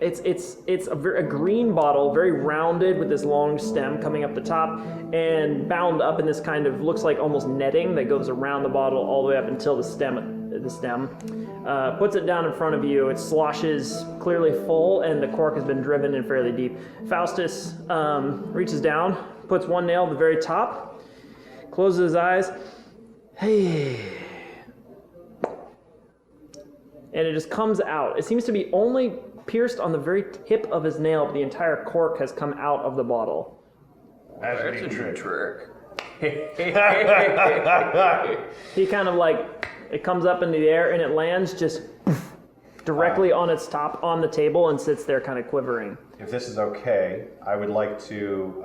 it's a green bottle, very rounded with this long stem coming up the top and bound up in this kind of looks like almost netting that goes around the bottle all the way up until the stem. Puts it down in front of you. It sloshes clearly full and the cork has been driven in fairly deep. Faustus reaches down, puts one nail at the very top, closes his eyes. Hey. And it just comes out. It seems to be only pierced on the very tip of his nail, but the entire cork has come out of the bottle. That's That's a a neat new trick. trick. He kind of it comes up into the air and it lands just directly on its top on the table and sits there kind of quivering. If this is okay, I would like to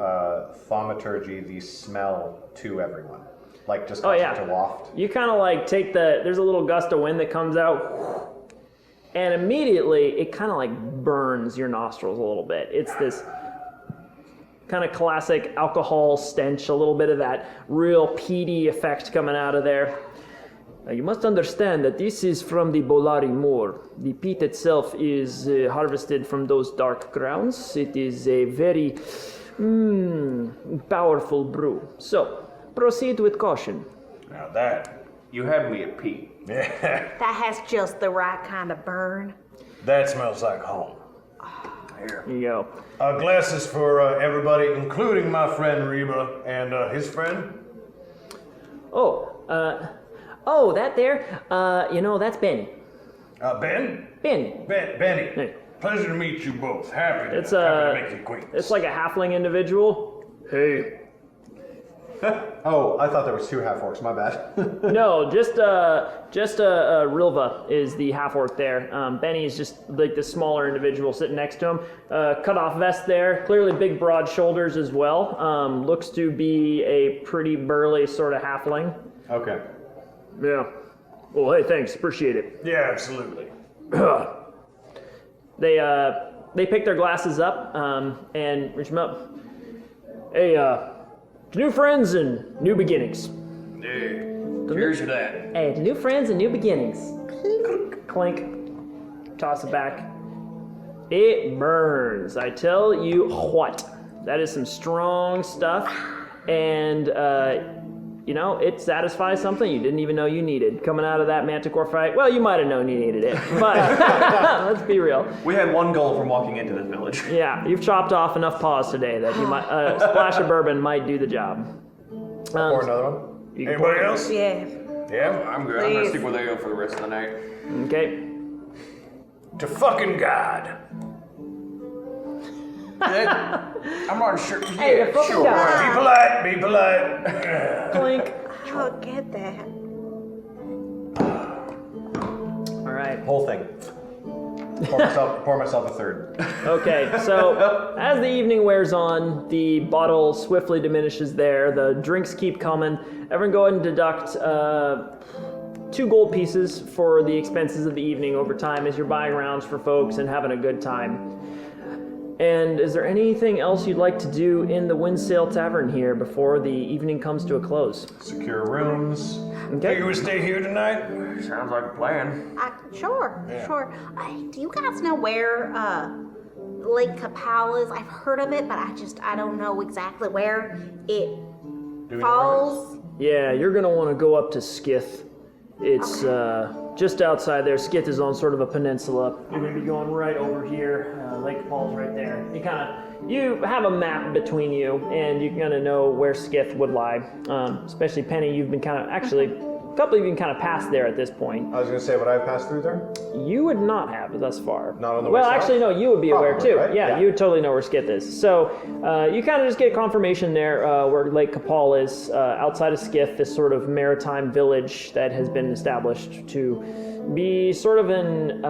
thaumaturgy the smell to everyone. Just cause it to waft. You kind of take there's a little gust of wind that comes out and immediately it kind of burns your nostrils a little bit. It's this kind of classic alcohol stench, a little bit of that real peaty effect coming out of there. You must understand that this is from the Bolari Moor. The peat itself is harvested from those dark grounds. It is a very powerful brew. So, proceed with caution. Now that, You had me at Pete. yeah, That has just the right kind of burn. that smells like home. Here. Here you go. Glasses for everybody, including my friend Reba and his friend. That there, that's Benny. Ben? Benny. Benny. Hey. Pleasure to meet you both. Happy to make the acquaintance. It's like a halfling individual. Hey. Oh, I thought there was two half orcs. My bad. No, just Rilva is the half orc there. Benny is just the smaller individual sitting next to him. Cut off vest there, clearly big broad shoulders as well. Looks to be a pretty burly sort of halfling. Okay. Yeah. Well, hey, thanks, appreciate it. Yeah, absolutely. They pick their glasses up and reach them up. Hey, new friends and new beginnings. Yeah. Cheers to that. Hey, to new friends and new beginnings. Clink. Toss it back. It burns. I tell you what. That is some strong stuff. And, it satisfies something you didn't even know you needed. Coming out of that manticore fight, well, you might have known you needed it. But let's be real. We had one goal from walking into this village. Yeah, you've chopped off enough paws today that you might a splash of bourbon might do the job. Pour another one. You can Anybody else? Yeah. Yeah? I'm good. I'm gonna stick with ale for the rest of the night. Okay. To fucking God. I'm not sure. Hey, the fucking guy. Be polite. Clink. Oh, get that. All right. Whole thing. Pour myself a third. Okay, so as the evening wears on, the bottle swiftly diminishes there. The drinks keep coming. Everyone go ahead and deduct 2 gold pieces for the expenses of the evening over time as you're buying rounds for folks and having a good time. And is there anything else you'd like to do in the Windsail Tavern here before the evening comes to a close? Secure rooms. Okay. You would stay here tonight? Sounds like a plan. Sure. Do you guys know where Lake Capal is? I've heard of it, but I don't know exactly where it falls. Yeah, you're going to want to go up to Skith. It's just outside there. Skith is on sort of a peninsula. You're going to be going right over here. Lake Capal's right there. You have a map between you, and you're going to know where Skith would lie. Especially Penny, you've been a couple of you kind of passed there at this point. I was going to say, would I have passed through there? You would not have thus far. Not on the way Well, south? actually, no, you would be aware Probably, too. right? Yeah, Yeah. you would totally know where Skith is. So you kind of just get confirmation there where Lake Capal is, outside of Skith, this sort of maritime village that has been established to be sort of an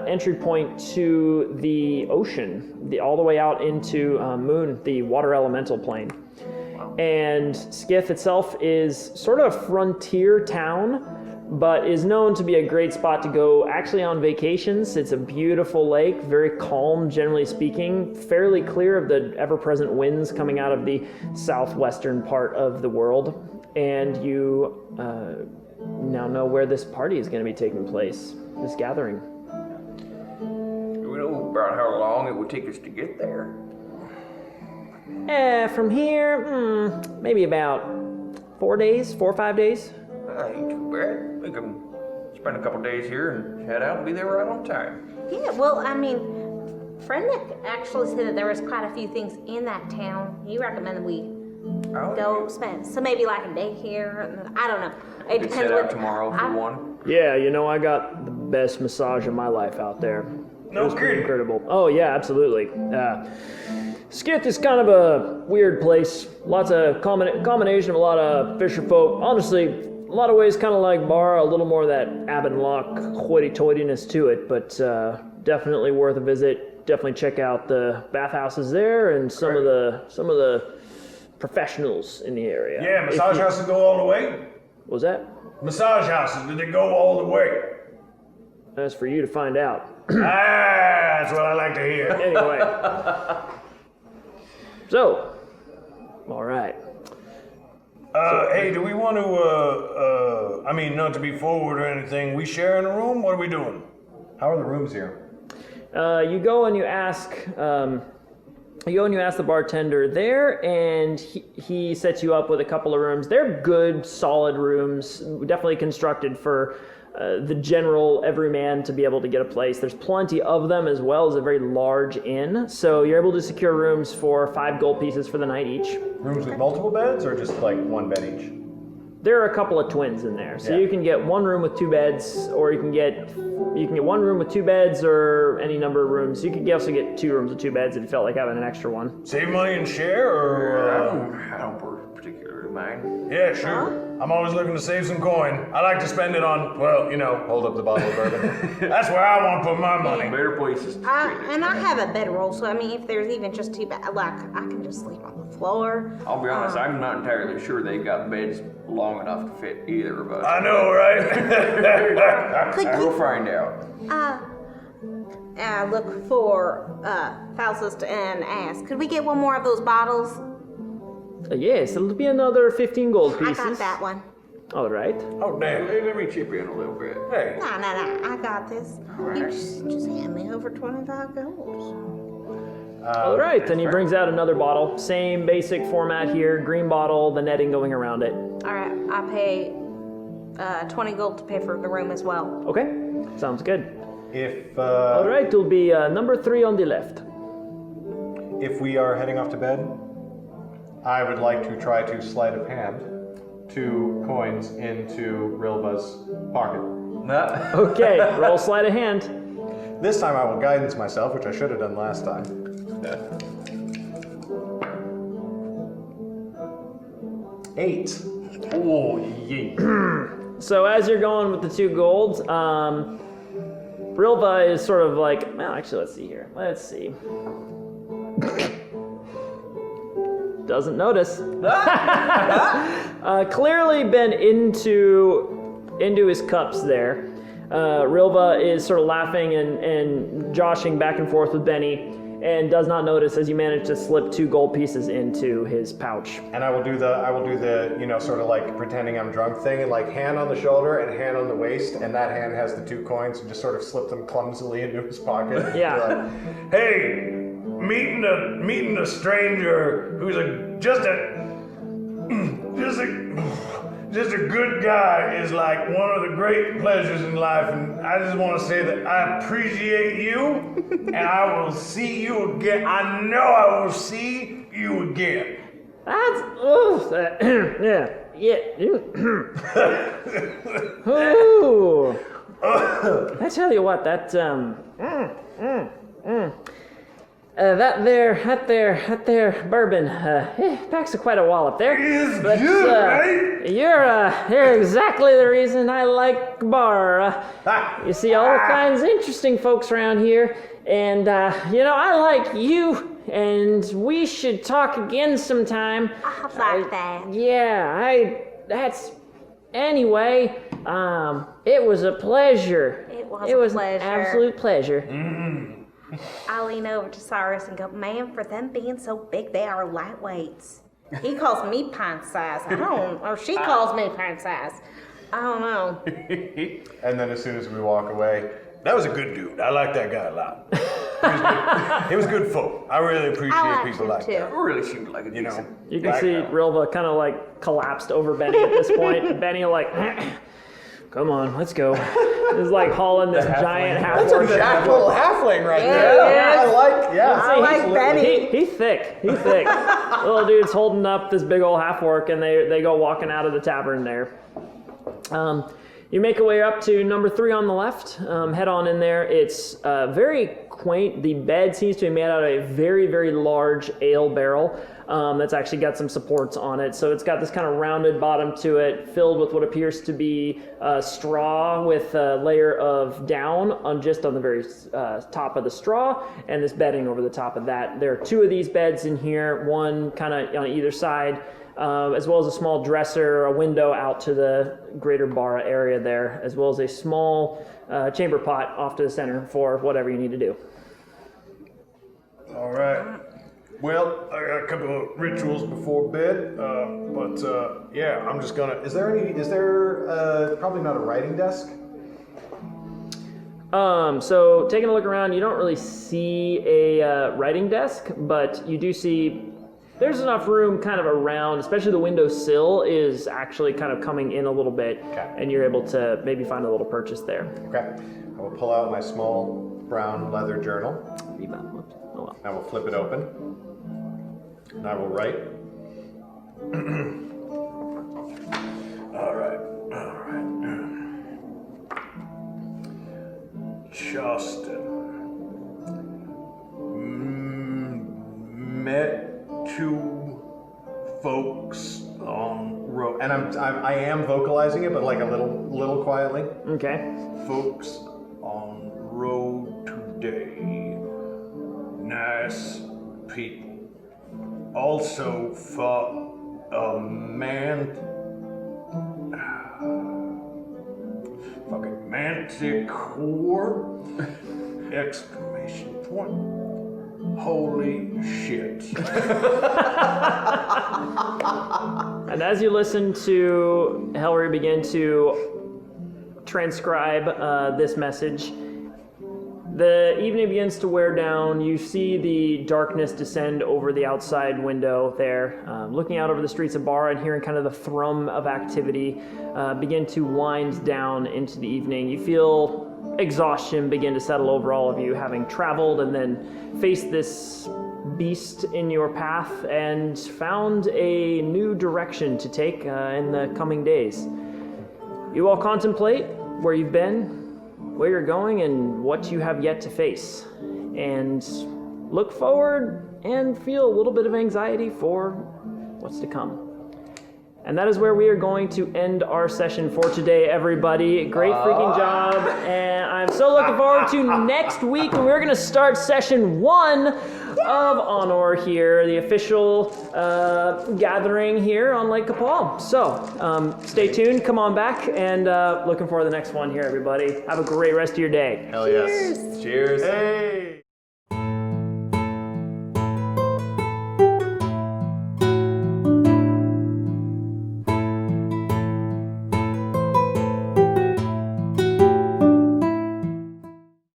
entry point to the ocean, all the way out into Moon, the water elemental plane. And Skith itself is sort of a frontier town, but is known to be a great spot to go actually on vacations. It's a beautiful lake, very calm, generally speaking, fairly clear of the ever-present winds coming out of the southwestern part of the world. And you now know where this party is going to be taking place, this gathering. Do we know about how long it would take us to get there? From here, maybe about 4 or 5 days. Ain't too bad. We can spend a couple days here and head out and be there right on time. Yeah, well, I mean, Frednick actually said that there was quite a few things in that town. He recommended we go spend, so maybe like a day here. I don't know. It We could depends set out what tomorrow for one. Yeah, I got the best massage of my life out there. No It was pretty kidding. incredible. Oh yeah, absolutely. Skith is kind of a weird place. Lots of combination of a lot of fisher folk. Honestly, a lot of ways kind of like Bar, a little more of that Abendlock hoity-toityness to it, but definitely worth a visit. Definitely check out the bathhouses there and some of the professionals in the area. Yeah, massage houses go all the way? What was that? Massage houses, do they go all the way? That's for you to find out. That's what I like to hear. Anyway. So, all right. Hey, do we want to, not to be forward or anything, we sharing a room? What are we doing? How are the rooms here? You go and you ask the bartender there, and he sets you up with a couple of rooms. They're good, solid rooms, definitely constructed for the general everyman to be able to get a place. There's plenty of them, as well as a very large inn, so you're able to secure rooms for 5 gold pieces for the night each. Rooms with multiple beds, or just like one bed each? There are a couple of twins in there, so Yeah. you can get one room with 2 beds, or you can get one room with 2 beds, or any number of rooms. You could also get 2 rooms with 2 beds if you felt like having an extra one. Save money and share, or, I don't particularly mind. Yeah, sure. I'm always looking to save some coin. I like to spend it on, Hold up the bottle of bourbon. that's where I want to put my money. Better places to spend it. And I have a bedroll, so I mean, if there's even just 2 beds, like I can just sleep on the floor. I'll be honest, I'm not entirely sure they got beds long enough to fit either of us. I know, right? Could We'll you find out. look for Faustus and ask, could we get one more of those bottles? Yes, it'll be another 15 gold I pieces. got that one. All right. Oh, damn. Let me chip in a little bit. Hey. No, I got this. You just hand me over 25 gold. All right. Then he brings out another bottle. Same basic format here. Green bottle, the netting going around it. All right, I pay 20 gold to pay for the room as well. Okay. Sounds good. If All right. It'll be number 3 on the left. if we are heading off to bed, I would like to try to sleight of hand 2 coins into Rilva's pocket. Okay. Roll sleight of hand. This time I will guidance myself, which I should have done last time. 8. Oh, yee. So as you're going with the 2 golds, Rilva is sort of like, well, actually, let's see here. Let's see. Doesn't notice. Clearly been into his cups there. Rilva is sort of laughing and joshing back and forth with Benny, and does not notice as you manage to slip 2 gold pieces into his pouch. And I will do the, you know, sort of like pretending I'm drunk thing, and like hand on the shoulder and hand on the waist, and that hand has the 2 coins, and just sort of slip them clumsily into his pocket. Yeah. Hey, meeting a stranger who's just a good guy is like one of the great pleasures in life, and I just want to say that I appreciate you, and I will see you again. I know I will see you again. That's yeah. Ooh. I tell you what, that that there bourbon packs quite a wallop there. It's good, right? You're exactly the reason I like bar. You see all kinds of interesting folks around here, and you know, I like you. And we should talk again sometime. I like that. Anyway, it was a pleasure. It was It a was pleasure. an absolute pleasure. I lean over to Sarris and go, man, for them being so big, they are lightweights. He calls me pint size. Or she calls me pint size. I don't know. And then as soon as we walk away, That was a good dude. I like that guy a lot. He was good folk. I really appreciate I like people him like too. that. Really seemed like a You know, decent. You can like, see Rilva kind of like collapsed over Benny at this point. Benny like, come on, let's go. Is like hauling this giant that's a half-orc. jack little halfling right there. Yeah. I like Benny. He's thick. He's thick. Little dude's holding up this big old half-orc, and they go walking out of the tavern there. You make your way up to number 3 on the left. Head on in there. It's very quaint. The bed seems to be made out of a very, very large ale barrel that's actually got some supports on it. So it's got this kind of rounded bottom to it, filled with what appears to be straw with a layer of down on the very top of the straw, and this bedding over the top of that. There are 2 of these beds in here, one kind of on either side. As well as a small dresser, a window out to the greater bar area there, as well as a small chamber pot off to the center for whatever you need to do. all right. Well, I got a couple of rituals before bed, but yeah, I'm just gonna. Is there probably not a writing desk? So taking a look around, you don't really see a writing desk, but you do see there's enough room kind of around, especially the windowsill is actually kind of coming in a little bit, Okay. and you're able to maybe find a little purchase there. Okay. I will pull out my small brown leather journal. Whoops. Oh well. I will flip it open. And I will write. All right. Justin. Met 2 folks on road, And I am vocalizing it, but like a little quietly. Okay. folks on road today. Nice people. Also fought a fucking manticore! Exclamation point. Holy shit. And as you listen to Helri begin to transcribe this message, the evening begins to wear down. You see the darkness descend over the outside window there, looking out over the streets of Bara and hearing kind of the thrum of activity begin to wind down into the evening. You feel exhaustion begin to settle over all of you, having traveled and then faced this beast in your path and found a new direction to take in the coming days. You all contemplate where you've been, where you're going, and what you have yet to face, and look forward and feel a little bit of anxiety for what's to come. And that is where we are going to end our session for today, everybody. Great freaking job. And I'm so looking forward to next week when we're going to start session 1 of Anor here, the official gathering here on Lake Kapal. So stay tuned, come on back, and looking forward to the next one here, everybody. Have a great rest of your day. Hell yes. Cheers. Hey.